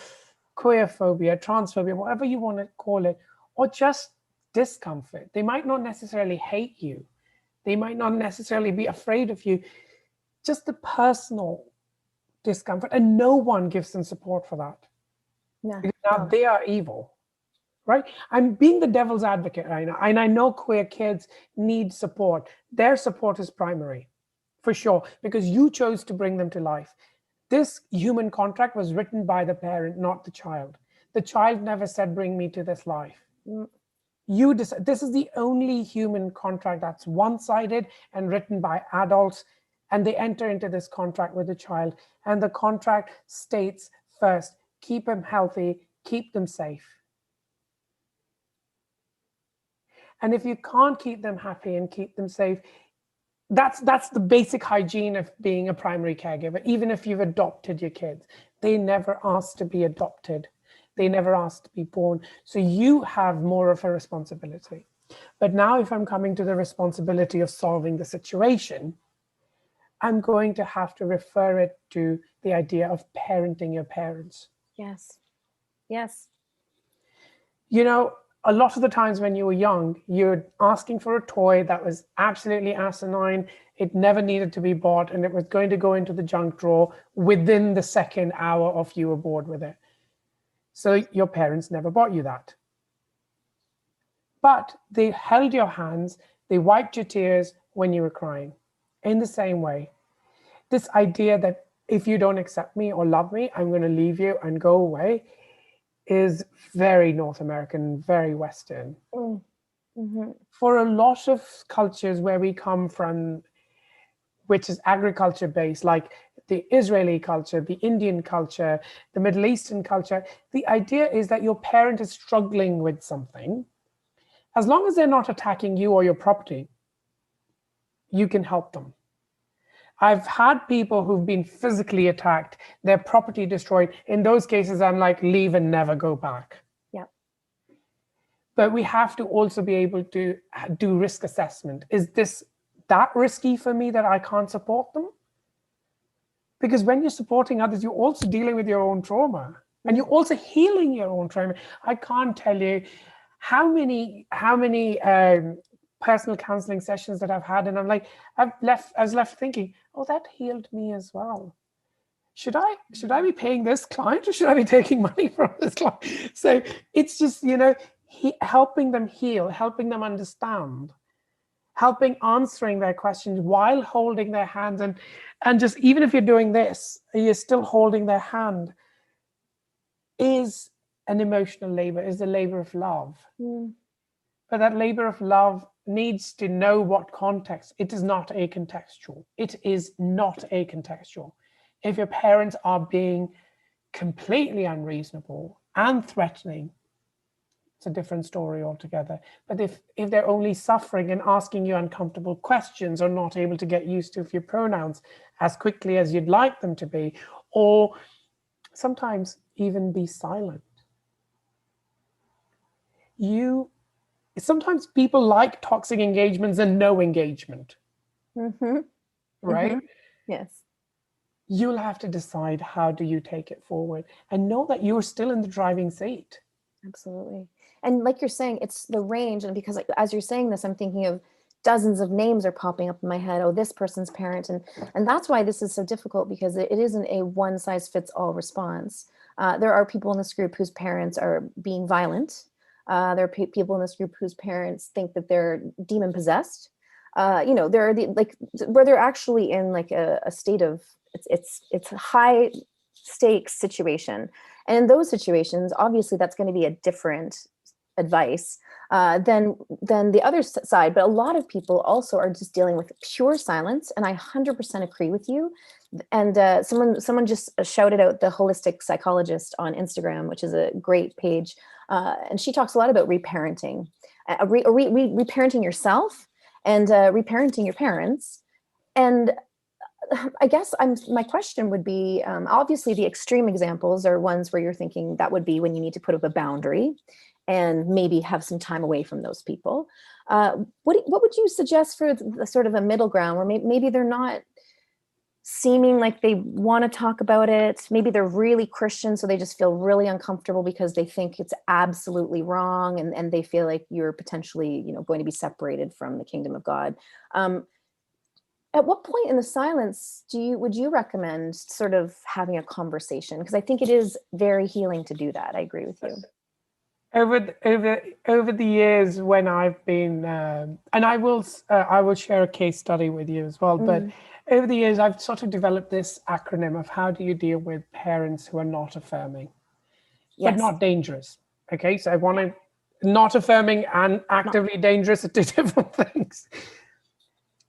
Speaker 2: queerphobia, transphobia, whatever you want to call it, or just discomfort. They might not necessarily hate you. They might not necessarily be afraid of you. Just the personal discomfort, and no one gives them support for that. Now they are evil, right? I'm being the devil's advocate right now, and I know queer kids need support. Their support is primary, for sure, because you chose to bring them to life. This human contract was written by the parent, not the child. The child never said, bring me to this life. You decide. This is the only human contract that's one-sided and written by adults, and they enter into this contract with the child, and the contract states first, keep them healthy, keep them safe. And if you can't keep them happy and keep them safe, that's the basic hygiene of being a primary caregiver. Even if you've adopted your kids, they never asked to be adopted. They never asked to be born. So you have more of a responsibility. But now if I'm coming to the responsibility of solving the situation, I'm going to have to refer it to the idea of parenting your parents.
Speaker 1: Yes. Yes.
Speaker 2: You know, a lot of the times when you were young, you're asking for a toy that was absolutely asinine. It never needed to be bought, and it was going to go into the junk drawer within the second hour of you were bored with it. So your parents never bought you that. But they held your hands, they wiped your tears when you were crying. In the same way, this idea that if you don't accept me or love me, I'm going to leave you and go away is very North American, very Western.
Speaker 1: Mm-hmm.
Speaker 2: For a lot of cultures where we come from, which is agriculture based, like the Israeli culture, the Indian culture, the Middle Eastern culture, the idea is that your parent is struggling with something. As long as they're not attacking you or your property, you can help them. I've had people who've been physically attacked, their property destroyed. In those cases, I'm like, leave and never go back.
Speaker 1: Yeah.
Speaker 2: But we have to also be able to do risk assessment. Is this that risky for me that I can't support them? Because when you're supporting others, you're also dealing with your own trauma, and you're also healing your own trauma. I can't tell you how many personal counseling sessions that I've had, and I'm like, I was left thinking, oh, that healed me as well. Should I be paying this client, or should I be taking money from this client? So it's just, helping them heal, helping them understand, helping answering their questions while holding their hands, and just even if you're doing this, you're still holding their hand, is an emotional labor, is a labor of love. But that labor of love needs to know what context. It is not acontextual. It is not acontextual. If your parents are being completely unreasonable and threatening, it's a different story altogether. But if they're only suffering and asking you uncomfortable questions, or not able to get used to your pronouns as quickly as you'd like them to be, or sometimes even be silent. Sometimes people like toxic engagements and no engagement. Right?
Speaker 1: Yes.
Speaker 2: You'll have to decide, how do you take it forward, and know that you're still in the driving seat.
Speaker 1: Absolutely. And like you're saying, it's the range. And because as you're saying this, I'm thinking of dozens of names are popping up in my head. Oh, this person's parent. And that's why this is so difficult, because it isn't a one size fits all response. There are people in this group whose parents are being violent. There are people in this group whose parents think that they're demon possessed. There are where they're actually in like a state of, it's a high stakes situation. And in those situations, obviously that's going to be a different advice than the other side. But a lot of people also are just dealing with pure silence. And I 100% agree with you. And someone just shouted out the holistic psychologist on Instagram, which is a great page. And she talks a lot about reparenting, reparenting yourself and reparenting your parents. And I guess my question would be, obviously the extreme examples are ones where you're thinking that would be when you need to put up a boundary and maybe have some time away from those people. What would you suggest for the sort of a middle ground where maybe they're not seeming like they want to talk about it? Maybe they're really Christian, so they just feel really uncomfortable because they think it's absolutely wrong, and they feel like you're potentially, going to be separated from the kingdom of God. At what point in the silence would you recommend sort of having a conversation? Because I think it is very healing to do that. I agree with you.
Speaker 2: Over the years, when I've been, and I will share a case study with you as well. But over the years, I've sort of developed this acronym of how do you deal with parents who are not affirming, but not dangerous. Okay, so I want to not affirming and actively dangerous are two different things.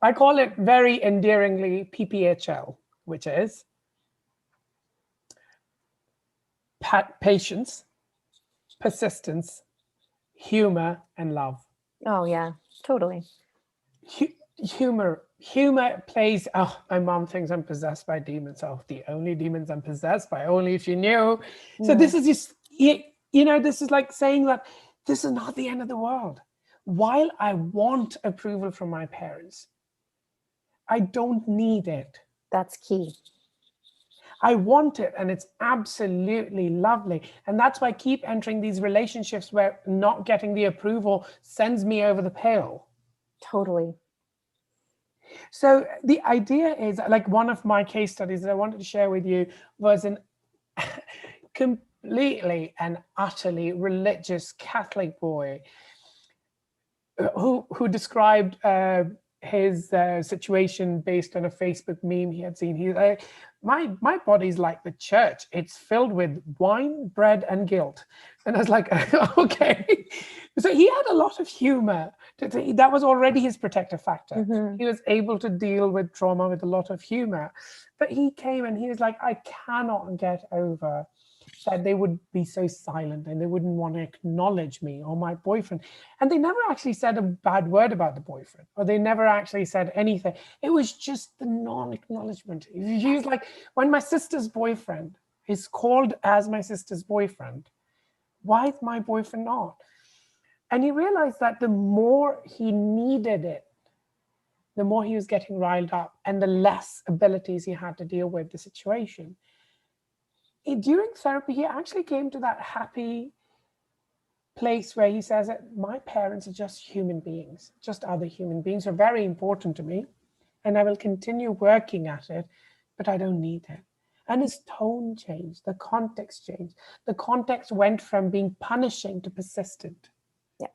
Speaker 2: I call it very endearingly PPHL, which is patience, persistence, humor, and love.
Speaker 1: Oh yeah, totally.
Speaker 2: Humor plays. Oh, my mom thinks I'm possessed by demons. Oh, the only demons I'm possessed by, only if you knew. So this is just, this is like saying that this is not the end of the world. While I want approval from my parents, I don't need it.
Speaker 1: That's key.
Speaker 2: I want it, and it's absolutely lovely. And that's why I keep entering these relationships where not getting the approval sends me over the pale.
Speaker 1: Totally.
Speaker 2: So the idea is, like, one of my case studies that I wanted to share with you was an completely and utterly religious Catholic boy who described his situation based on a Facebook meme he had seen. He's like, my body's like the church. It's filled with wine, bread, and guilt. And I was like, okay. So he had a lot of humor. That was already his protective factor.
Speaker 1: Mm-hmm.
Speaker 2: He was able to deal with trauma with a lot of humor. But he came and he was like, I cannot get over that they would be so silent and they wouldn't want to acknowledge me or my boyfriend. And they never actually said a bad word about the boyfriend, or they never actually said anything. It was just the non-acknowledgement. He was like, when my sister's boyfriend is called as my sister's boyfriend, why is my boyfriend not? And he realized that the more he needed it, the more he was getting riled up and the less abilities he had to deal with the situation. During therapy, he actually came to that happy place where he says that my parents are just human beings, just other human beings, are very important to me, and I will continue working at it, but I don't need it. And his tone changed, the context changed. The context went from being punishing to persistent.
Speaker 1: Yeah.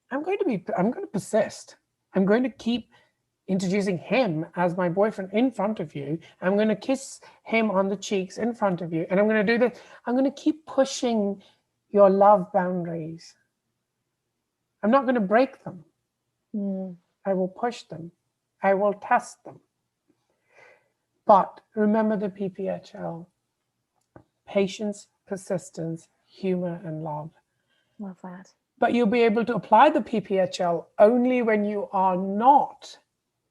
Speaker 2: I'm going to persist. I'm going to keep introducing him as my boyfriend in front of you. I'm going to kiss him on the cheeks in front of you. And I'm going to do this. I'm going to keep pushing your love boundaries. I'm not going to break them. I will push them. I will test them. But remember the PPHL: patience, persistence, humor, and love.
Speaker 1: Love that.
Speaker 2: But you'll be able to apply the PPHL only when you are not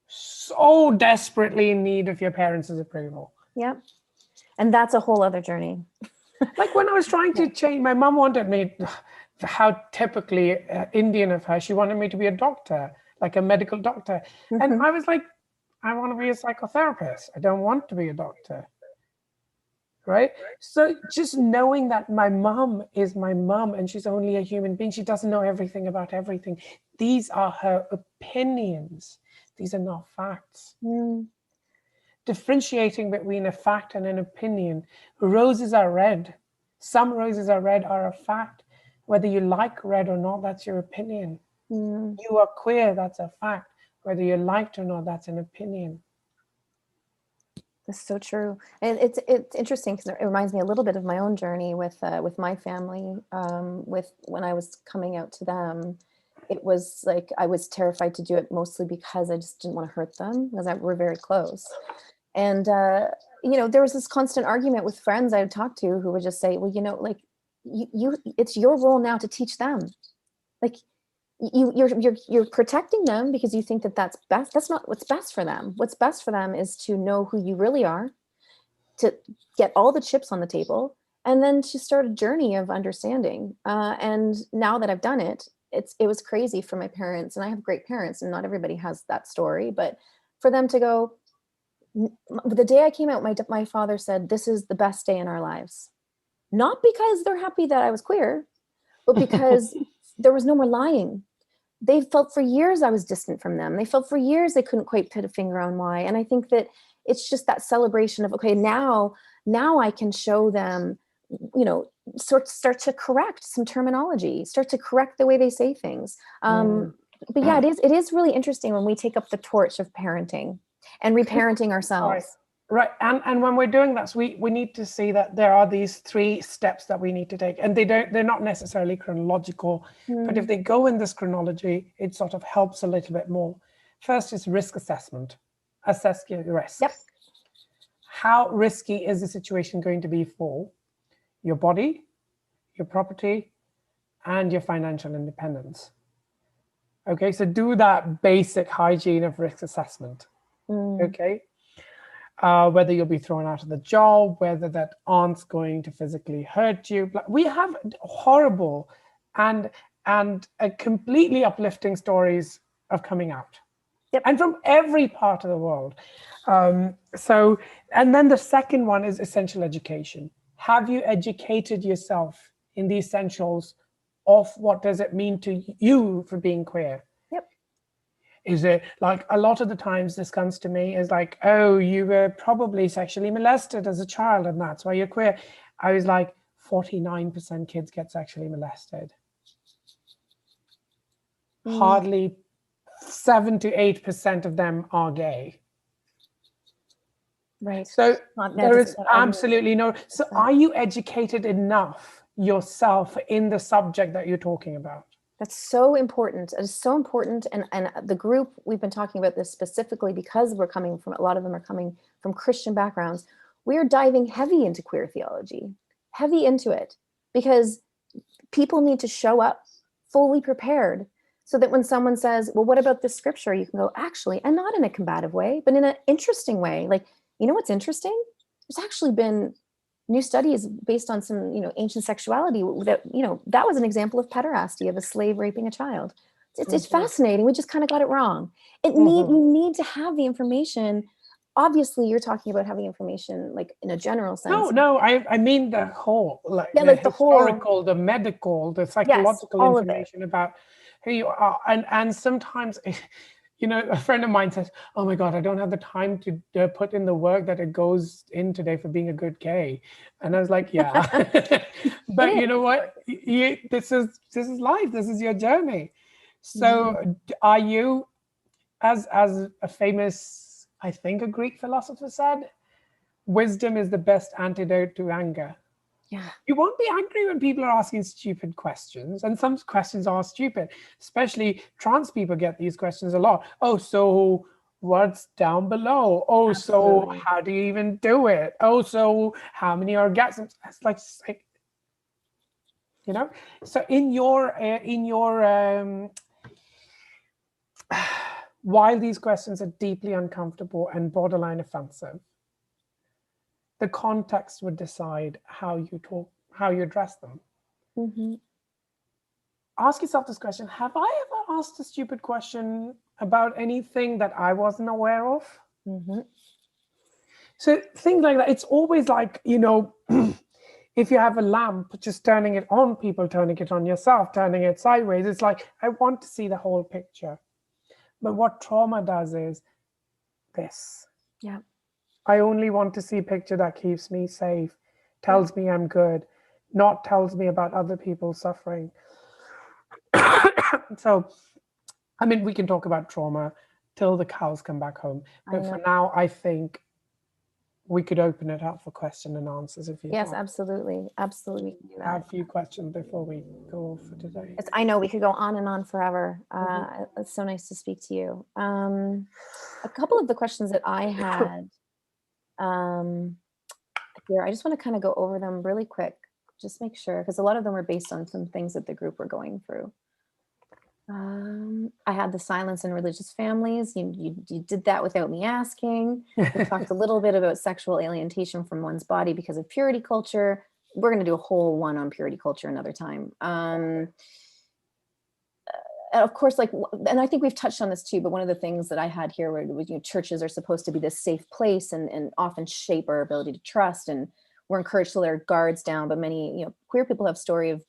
Speaker 2: so desperately in need of your parents' approval.
Speaker 1: Yep. And that's a whole other journey.
Speaker 2: Like when I was trying to change, my mom wanted me, how typically Indian of her, she wanted me to be a doctor, like a medical doctor.
Speaker 1: Mm-hmm.
Speaker 2: And I was like, I want to be a psychotherapist. I don't want to be a doctor. Right? So just knowing that my mom is my mom and she's only a human being, she doesn't know everything about everything. These are her opinions. These are not facts. Differentiating between a fact and an opinion. Roses are red. Some roses are red are a fact. Whether you like red or not, that's your opinion. You are queer, that's a fact. Whether you're liked or not, that's an opinion.
Speaker 1: That's so true. And it's interesting because it reminds me a little bit of my own journey with my family. With when I was coming out to them, it was like I was terrified to do it, mostly because I just didn't want to hurt them, because we're very close. And there was this constant argument with friends I would talk to who would just say, well, like you it's your role now to teach them. Like you're protecting them because you think that that's best. That's not what's best for them. What's best for them is to know who you really are, to get all the chips on the table, and then to start a journey of understanding. And now that I've done it, it was crazy for my parents, and I have great parents, and not everybody has that story, but for them to go, the day I came out, my father said, this is the best day in our lives. Not because they're happy that I was queer, but because there was no more lying. They felt for years I was distant from them. They felt for years they couldn't quite put a finger on why. And I think that it's just that celebration of, okay, now I can show them, start to correct some terminology, start to correct the way they say things. But yeah, it is really interesting when we take up the torch of parenting and reparenting ourselves.
Speaker 2: Right. And when we're doing that, we need to see that there are these 3 steps that we need to take, and they're not necessarily chronological, but if they go in this chronology, it sort of helps a little bit more. First is risk assessment. Assess your risks.
Speaker 1: Yep.
Speaker 2: How risky is the situation going to be for your body, your property, and your financial independence? Okay, so do that basic hygiene of risk assessment. Okay. Whether you'll be thrown out of the job, whether that aunt's going to physically hurt you. We have horrible and completely uplifting stories of coming out. and from every part of the world. So, and then the second one is essential education. Have you educated yourself in the essentials of what does it mean to you for being queer?
Speaker 1: Yep.
Speaker 2: Is it like a lot of the times this comes to me is like, oh, you were probably sexually molested as a child and that's why you're queer. I was like, 49% kids get sexually molested. Hardly 7 to 8% of them are gay.
Speaker 1: Right.
Speaker 2: So there is absolutely no. So are you educated enough yourself in the subject that you're talking about?
Speaker 1: That's so important. It is so important. And the group, we've been talking about this specifically because we're coming from, a lot of them are coming from Christian backgrounds. We're diving heavy into queer theology, heavy into it, because people need to show up fully prepared so that when someone says, well, what about this scripture? You can go, actually, and not in a combative way, but in an interesting way. Like, you know what's interesting? There's actually been new studies based on some, ancient sexuality that, that was an example of pederasty, of a slave raping a child. It's fascinating. We just kind of got it wrong. You need to have the information. Obviously, you're talking about having information like in a general sense.
Speaker 2: No, I mean the whole, like the historical, the medical, the psychological information about who you are. And sometimes, a friend of mine says, oh my God, I don't have the time to put in the work that it goes in today for being a good gay. And I was like, yeah, but you know what? This is life. This is your journey. So are you, as a famous, I think a Greek philosopher said, wisdom is the best antidote to anger.
Speaker 1: Yeah.
Speaker 2: You won't be angry when people are asking stupid questions, and some questions are stupid. Especially trans people get these questions a lot. Oh, so what's down below? Oh,
Speaker 1: Absolutely.
Speaker 2: So how do you even do it? Oh, so how many orgasms? It's like So in your while these questions are deeply uncomfortable and borderline offensive, the context would decide how you address them. Ask yourself this question: have I ever asked a stupid question about anything that I wasn't aware of? So things like that. It's always like, if you have a lamp, just turning it on, people turning it on, yourself turning it sideways. It's like, I want to see the whole picture. But what trauma does is this.
Speaker 1: Yeah.
Speaker 2: I only want to see a picture that keeps me safe, tells me I'm good, not tells me about other people suffering. So, I mean, we can talk about trauma till the cows come back home. But for now, I think we could open it up for question and answers if you
Speaker 1: Yes,
Speaker 2: want.
Speaker 1: Absolutely. Absolutely. We can do that.
Speaker 2: I have a few questions before we go for today.
Speaker 1: I know we could go on and on forever. It's so nice to speak to you. A couple of the questions that I had here, I just want to kind of go over them really quick, just make sure, because a lot of them were based on some things that the group were going through. I had the silence in religious families. You did that without me asking. We talked a little bit about sexual alienation from one's body because of purity culture. We're going to do a whole one on purity culture another time. Of course, and I think we've touched on this too, but one of the things that I had here was, churches are supposed to be this safe place and often shape our ability to trust. And we're encouraged to let our guards down, but many, queer people have story of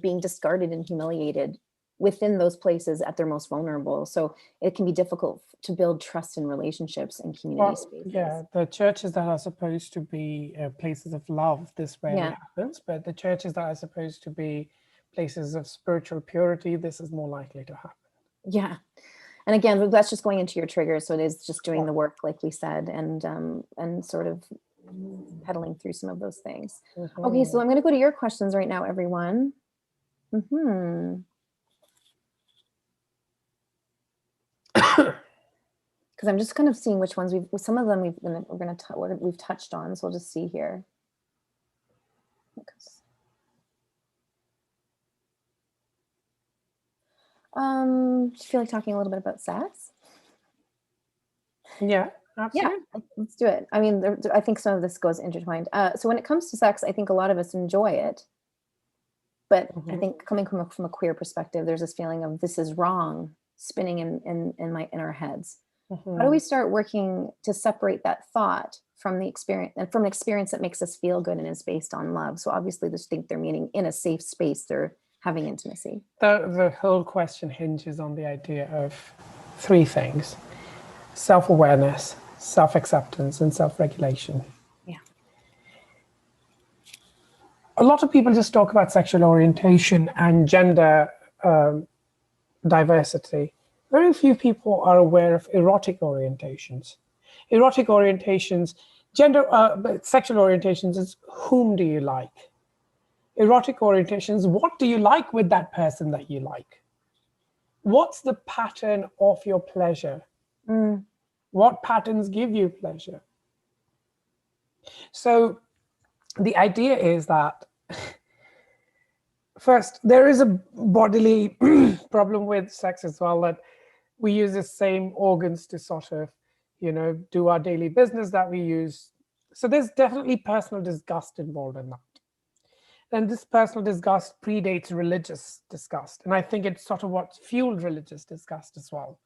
Speaker 1: being discarded and humiliated within those places at their most vulnerable. So it can be difficult to build trust in relationships and community spaces.
Speaker 2: Yeah, the churches that are supposed to be places of love, this rarely happens, but the churches that are supposed to be places of spiritual purity, this is more likely to happen.
Speaker 1: Yeah. And again, that's just going into your triggers. So it is just doing the work, like we said, and sort of pedaling through some of those things. Okay, so I'm going to go to your questions right now, everyone. Because I'm just kind of seeing which ones some of them we've touched on. So we'll just see here. Do you feel like talking a little bit about sex?
Speaker 2: Yeah, absolutely.
Speaker 1: Yeah, let's do it. I mean, I think some of this goes intertwined. So when it comes to sex, I think a lot of us enjoy it. But I think coming from a queer perspective, there's this feeling of this is wrong spinning in our heads. How do we start working to separate that thought from the experience, and from an experience that makes us feel good and is based on love? So obviously they think they're meaning in a safe space, they're having intimacy.
Speaker 2: The whole question hinges on the idea of three things: self-awareness, self-acceptance, and self-regulation.
Speaker 1: Yeah.
Speaker 2: A lot of people just talk about sexual orientation and gender diversity. Very few people are aware of erotic orientations. Erotic orientations, sexual orientations is whom do you like? Erotic orientations, what do you like with that person that you like? What's the pattern of your pleasure? What patterns give you pleasure? So the idea is that first, there is a bodily problem with sex as well, that we use the same organs to sort of, do our daily business that we use. So there's definitely personal disgust involved in that. And this personal disgust predates religious disgust. And I think it's sort of what fueled religious disgust as well.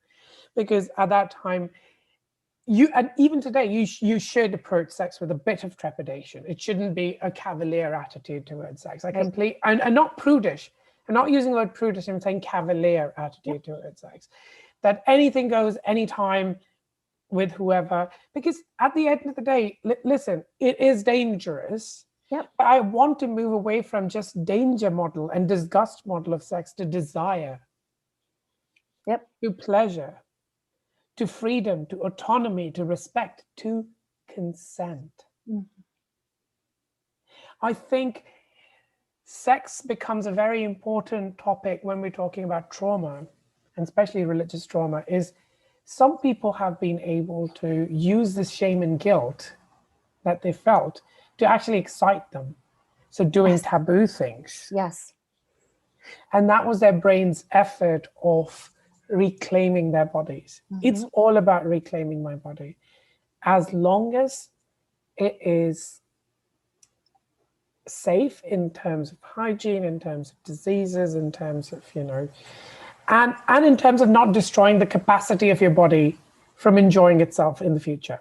Speaker 2: Because at that time, and even today, you should approach sex with a bit of trepidation. It shouldn't be a cavalier attitude towards sex. And not prudish. I'm not using the word prudish, I'm saying cavalier attitude towards sex. That anything goes anytime with whoever. Because at the end of the day, listen, it is dangerous.
Speaker 1: Yep.
Speaker 2: But I want to move away from just danger model and disgust model of sex to desire.
Speaker 1: Yep.
Speaker 2: To pleasure. To freedom, to autonomy, to respect, to consent. I think sex becomes a very important topic when we're talking about trauma, and especially religious trauma, is some people have been able to use this shame and guilt that they felt to actually excite them. So doing taboo things.
Speaker 1: Yes.
Speaker 2: And that was their brain's effort of reclaiming their bodies. It's all about reclaiming my body. As long as it is safe in terms of hygiene, in terms of diseases, in terms of, and in terms of not destroying the capacity of your body from enjoying itself in the future.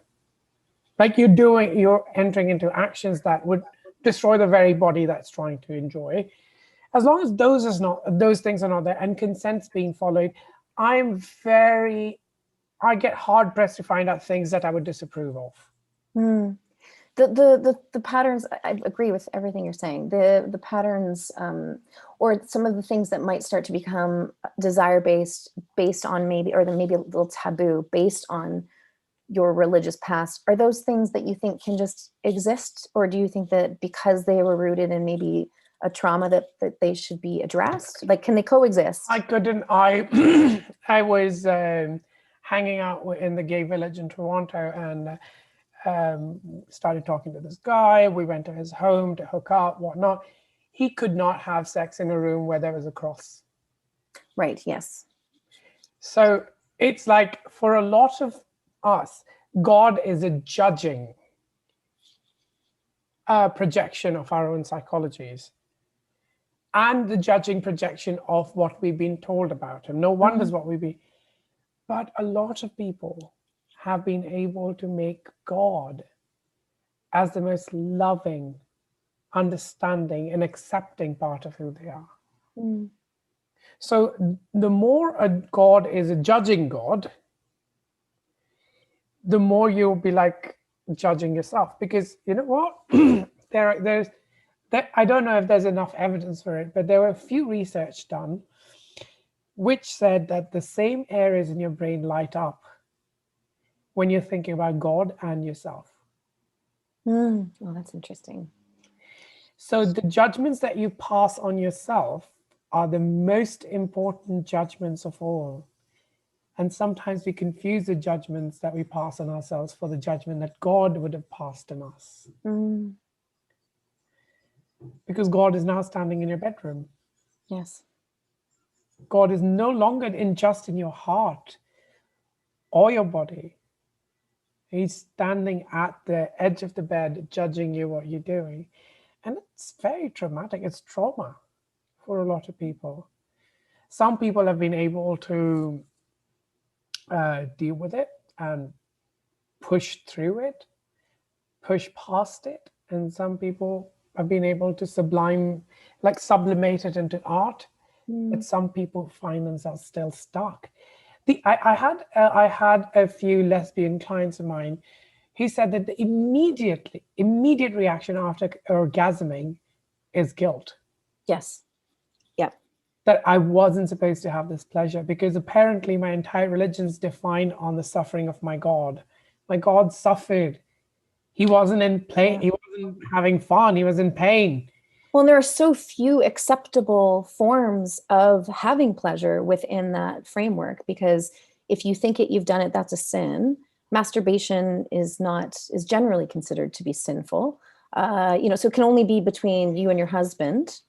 Speaker 2: Like you're entering into actions that would destroy the very body that's trying to enjoy. As long as those things are not there and consent's being followed, I get hard pressed to find out things that I would disapprove of.
Speaker 1: The patterns, I agree with everything you're saying. The patterns, or some of the things that might start to become desire based on maybe a little taboo based on your religious past, are those things that you think can just exist? Or do you think that because they were rooted in maybe a trauma that they should be addressed? Like, can they coexist?
Speaker 2: I was hanging out in the gay village in Toronto and started talking to this guy. We went to his home to hook up, whatnot. He could not have sex in a room where there was a cross.
Speaker 1: Right, yes.
Speaker 2: So it's like, for a lot of us, God is a judging projection of our own psychologies and the judging projection of what we've been told about him. No wonder what we be. But a lot of people have been able to make God as the most loving, understanding, and accepting part of who they are. So the more a God is a judging God, the more you'll be like judging yourself. Because you know what? I don't know if there's enough evidence for it, but there were a few research done which said that the same areas in your brain light up when you're thinking about God and yourself.
Speaker 1: Oh, that's interesting.
Speaker 2: So the judgments that you pass on yourself are the most important judgments of all. And sometimes we confuse the judgments that we pass on ourselves for the judgment that God would have passed on us. Because God is now standing in your bedroom.
Speaker 1: Yes.
Speaker 2: God is no longer just in your heart or your body. He's standing at the edge of the bed, judging you what you're doing. And it's very traumatic. It's trauma for a lot of people. Some people have been able to deal with it. and push through it, push past it. And some people have been able to sublimate it into art, but some people find themselves still stuck. I had a few lesbian clients of mine who said that the immediate reaction after orgasming is guilt.
Speaker 1: Yes. Yeah.
Speaker 2: That I wasn't supposed to have this pleasure, because apparently my entire religion's defined on the suffering of my God. My God suffered. He wasn't in play. Yeah. He wasn't having fun. He was in pain.
Speaker 1: Well, there are so few acceptable forms of having pleasure within that framework, because if you think it, you've done it, that's a sin. Masturbation is generally considered to be sinful. So it can only be between you and your husband.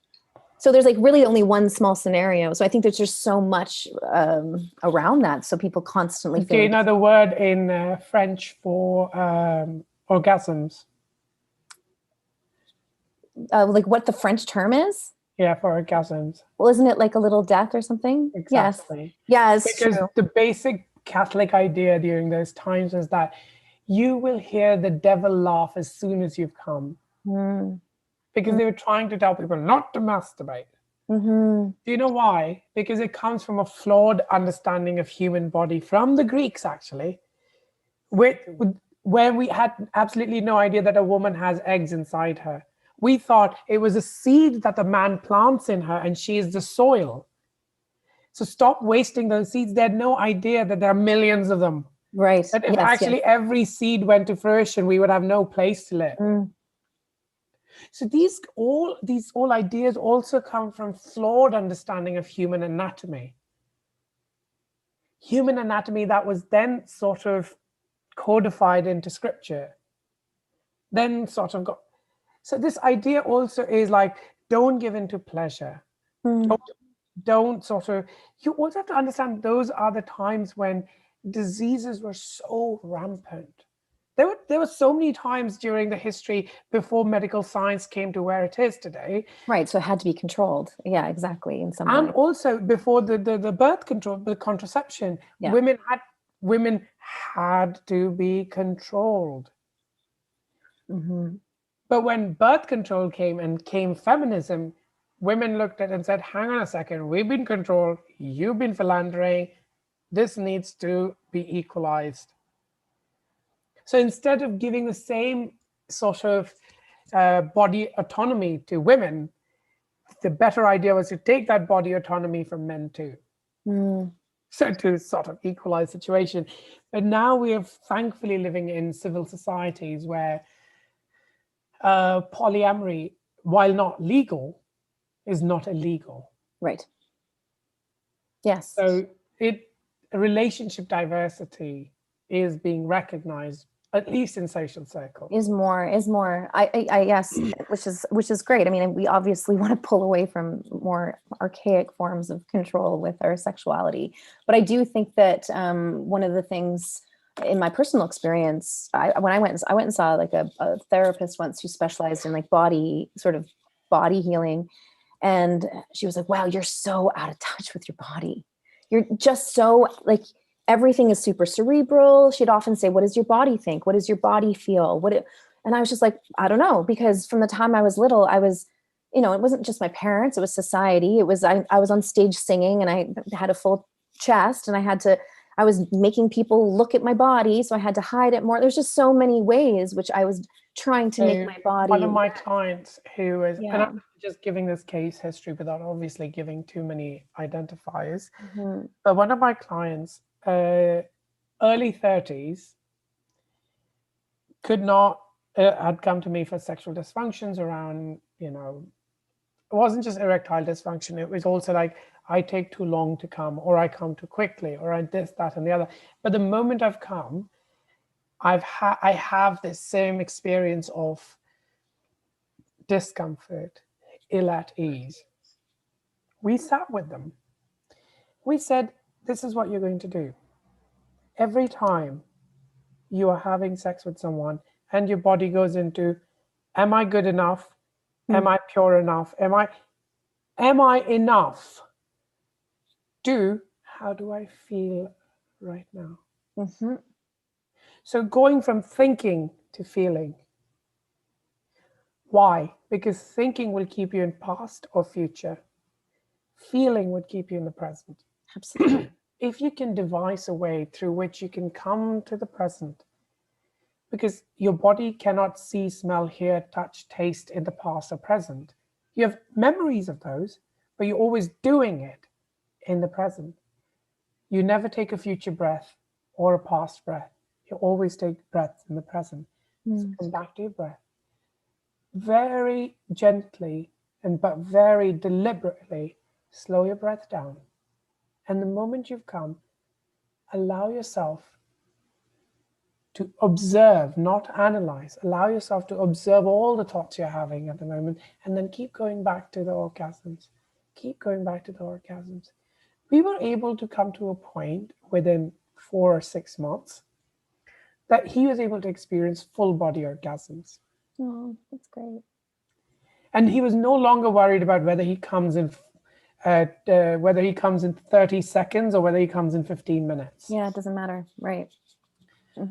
Speaker 1: So there's like really only one small scenario. So I think there's just so much around that. So people constantly
Speaker 2: Do you know the word in French for orgasms?
Speaker 1: Like what the French term is?
Speaker 2: Yeah, for orgasms.
Speaker 1: Well, isn't it like a little death or something?
Speaker 2: Exactly.
Speaker 1: Yes.
Speaker 2: Because true. The basic Catholic idea during those times is that you will hear the devil laugh as soon as you've come. Because they were trying to tell people not to masturbate. Do you know why? Because it comes from a flawed understanding of human body from the Greeks, actually, where we had absolutely no idea that a woman has eggs inside her. We thought it was a seed that the man plants in her and she is the soil. So stop wasting those seeds. They had no idea that there are millions of them.
Speaker 1: Right.
Speaker 2: That if every seed went to fruition, we would have no place to live. So these all ideas also come from flawed understanding of human anatomy. Human anatomy that was then sort of codified into scripture. Then sort of got. So this idea also is like, don't give into pleasure. Don't sort of. You also have to understand those are the times when diseases were so rampant. There were so many times during the history before medical science came to where it is today.
Speaker 1: Right, so it had to be controlled. Yeah, exactly. In some
Speaker 2: and
Speaker 1: way.
Speaker 2: Also before the birth control, the contraception, women had to be controlled. But when birth control came feminism, women looked at it and said, hang on a second, we've been controlled, you've been philandering, this needs to be equalized. So instead of giving the same sort of body autonomy to women, the better idea was to take that body autonomy from men too. So to sort of equalize the situation. But now we are thankfully living in civil societies where polyamory, while not legal, is not illegal.
Speaker 1: Right. Yes.
Speaker 2: So relationship diversity is being recognized, at least in social circles.
Speaker 1: Is more. I yes, which is great. I mean, we obviously want to pull away from more archaic forms of control with our sexuality, but I do think that one of the things in my personal experience, I went and saw like a therapist once who specialized in like body healing, and she was like, "Wow, you're so out of touch with your body. You're just so like." Everything is super cerebral. She'd often say, what does your body think? What does your body feel? And I was just like, I don't know, because from the time I was little, I was, it wasn't just my parents, it was society. It was, I was on stage singing and I had a full chest and I was making people look at my body. So I had to hide it more. There's just so many ways which I was trying to make my body.
Speaker 2: One of my clients who is, and I'm just giving this case history without obviously giving too many identifiers, but one of my clients, early 30s, had come to me for sexual dysfunctions around, it wasn't just erectile dysfunction. It was also like, I take too long to come, or I come too quickly, or I this, that, and the other. But the moment I've come, I have this same experience of discomfort, ill at ease. We sat with them. We said, this is what you're going to do. Every time you are having sex with someone and your body goes into, am I good enough? Am I pure enough? Am I enough? How do I feel right now? So going from thinking to feeling. Why? Because thinking will keep you in past or future. Feeling would keep you in the present.
Speaker 1: Absolutely.
Speaker 2: If you can devise a way through which you can come to the present, because your body cannot see, smell, hear, touch, taste in the past or present. You have memories of those, but you're always doing it in the present. You never take a future breath or a past breath. You always take breaths in the present. So come back to your breath. Very gently but very deliberately slow your breath down. And the moment you've come, allow yourself to observe, not analyze. Allow yourself to observe all the thoughts you're having at the moment, and then keep going back to the orgasms. Keep going back to the orgasms. We were able to come to a point within 4 or 6 months that he was able to experience full body orgasms.
Speaker 1: Oh, that's great.
Speaker 2: And he was no longer worried about whether he comes in 30 seconds or whether he comes in 15 minutes.
Speaker 1: Yeah, it doesn't matter. Right.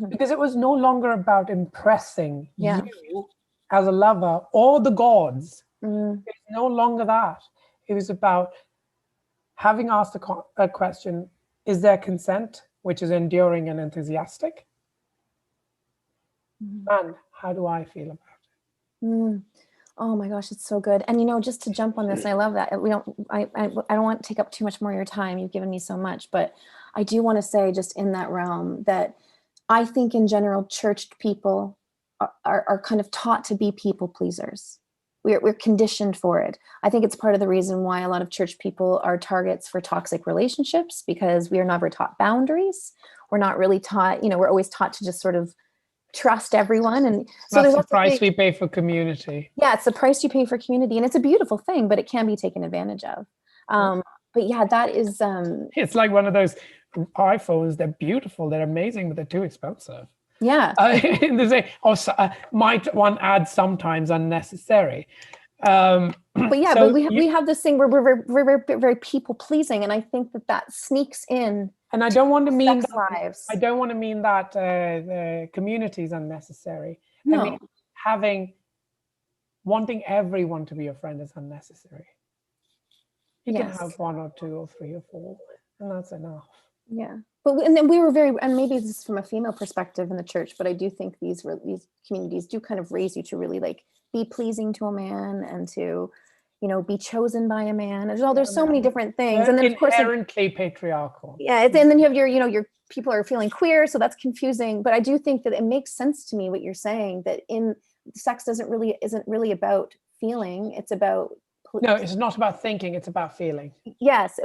Speaker 2: Because it was no longer about impressing you as a lover or the gods. It's no longer that. It was about having asked a question, is there consent, which is enduring and enthusiastic? And how do I feel about it?
Speaker 1: Oh my gosh, it's so good. And just to jump on this, I love that. I don't want to take up too much more of your time. You've given me so much, but I do want to say, just in that realm, that I think in general, churched people are kind of taught to be people pleasers. We're conditioned for it. I think it's part of the reason why a lot of church people are targets for toxic relationships, because we are never taught boundaries. We're not really taught, we're always taught to just sort of trust everyone. And so
Speaker 2: that's the price we pay for community.
Speaker 1: Yeah, it's the price you pay for community. And it's a beautiful thing, but it can be taken advantage of. But yeah, that is...
Speaker 2: it's like one of those iPhones. They're beautiful, they're amazing, but they're too expensive.
Speaker 1: Yeah.
Speaker 2: They say, might one add sometimes unnecessary.
Speaker 1: But yeah, but we have this thing where we're very, very people pleasing, and I think that sneaks in.
Speaker 2: And I don't want to mean
Speaker 1: that lives.
Speaker 2: I don't want to mean that the community is unnecessary.
Speaker 1: No.
Speaker 2: I mean, wanting everyone to be your friend is unnecessary. You can have 1 or 2 or 3 or 4, and that's enough.
Speaker 1: Yeah. And then we were and maybe this is from a female perspective in the church, but I do think these communities do kind of raise you to really be pleasing to a man and to, be chosen by a man. There's so many different things. And then of course,
Speaker 2: inherently patriarchal.
Speaker 1: Yeah. And then you have your people are feeling queer. So that's confusing. But I do think that it makes sense to me what you're saying, that sex isn't really about feeling. It's about...
Speaker 2: No, it's not about thinking, it's about feeling.
Speaker 1: Yes,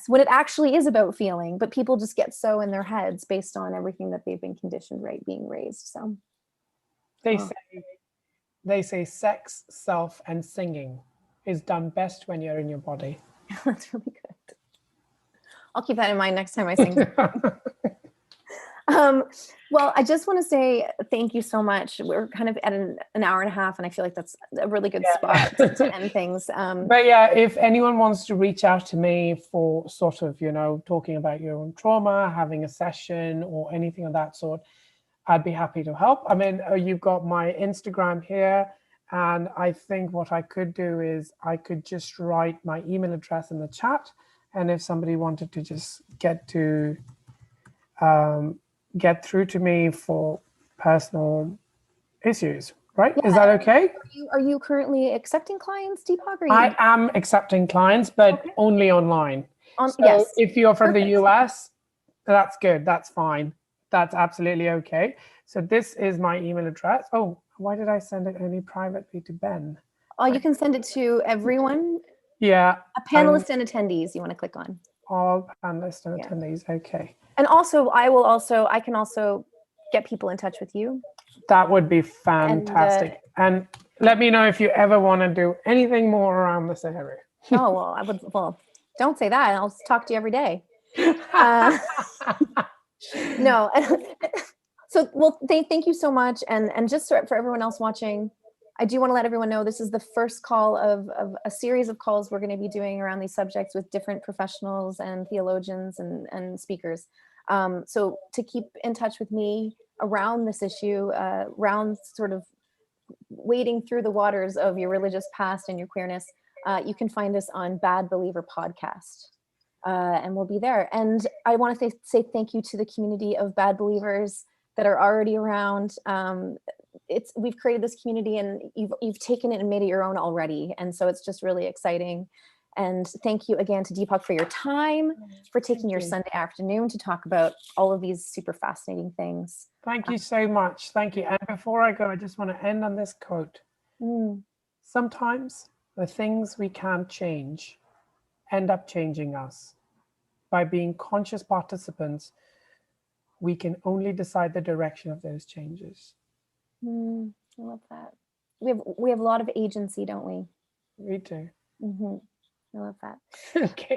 Speaker 1: when it actually is about feeling, but people just get so in their heads based on everything that they've been conditioned, right, being raised. So
Speaker 2: they say sex, self, and singing is done best when you're in your body.
Speaker 1: That's really good. I'll keep that in mind next time I sing. Well, I just want to say thank you so much. We're kind of at an hour and a half, and I feel like that's a really good spot to end things.
Speaker 2: But yeah, if anyone wants to reach out to me for sort of, talking about your own trauma, having a session or anything of that sort, I'd be happy to help. I mean, you've got my Instagram here, and I think what I could do is I could just write my email address in the chat, and if somebody wanted to just get through to me for personal issues, right? Yeah. Is that okay?
Speaker 1: Are you currently accepting clients, Deepak?
Speaker 2: I am accepting clients, but only online.
Speaker 1: Yes.
Speaker 2: If you're from the US, that's good. That's fine. That's absolutely okay. So this is my email address. Oh, why did I send it only privately to Ben?
Speaker 1: Oh, you can send it to everyone.
Speaker 2: Yeah.
Speaker 1: A panelist and attendees you want to click on.
Speaker 2: All panelists and attendees. Okay.
Speaker 1: And also, I can also get people in touch with you.
Speaker 2: That would be fantastic. And let me know if you ever want to do anything more around this area.
Speaker 1: Oh, well, I would. Well, don't say that. I'll talk to you every day. No. So, well, thank you so much. And just for everyone else watching, I do want to let everyone know this is the first call of a series of calls we're going to be doing around these subjects with different professionals and theologians and speakers. So to keep in touch with me, around this issue, around sort of wading through the waters of your religious past and your queerness, you can find us on Bad Believer Podcast. And we'll be there. And I want to say thank you to the community of bad believers that are already around. We've created this community, and you've taken it and made it your own already. And so it's just really exciting. And thank you again to Deepak for your time, for taking your Sunday afternoon to talk about all of these super fascinating things.
Speaker 2: Thank you so much. Thank you. And before I go, I just want to end on this quote. Sometimes the things we can't change end up changing us. By being conscious participants, we can only decide the direction of those changes.
Speaker 1: I love that. We have a lot of agency, don't we?
Speaker 2: We do.
Speaker 1: I love that.
Speaker 2: Okay.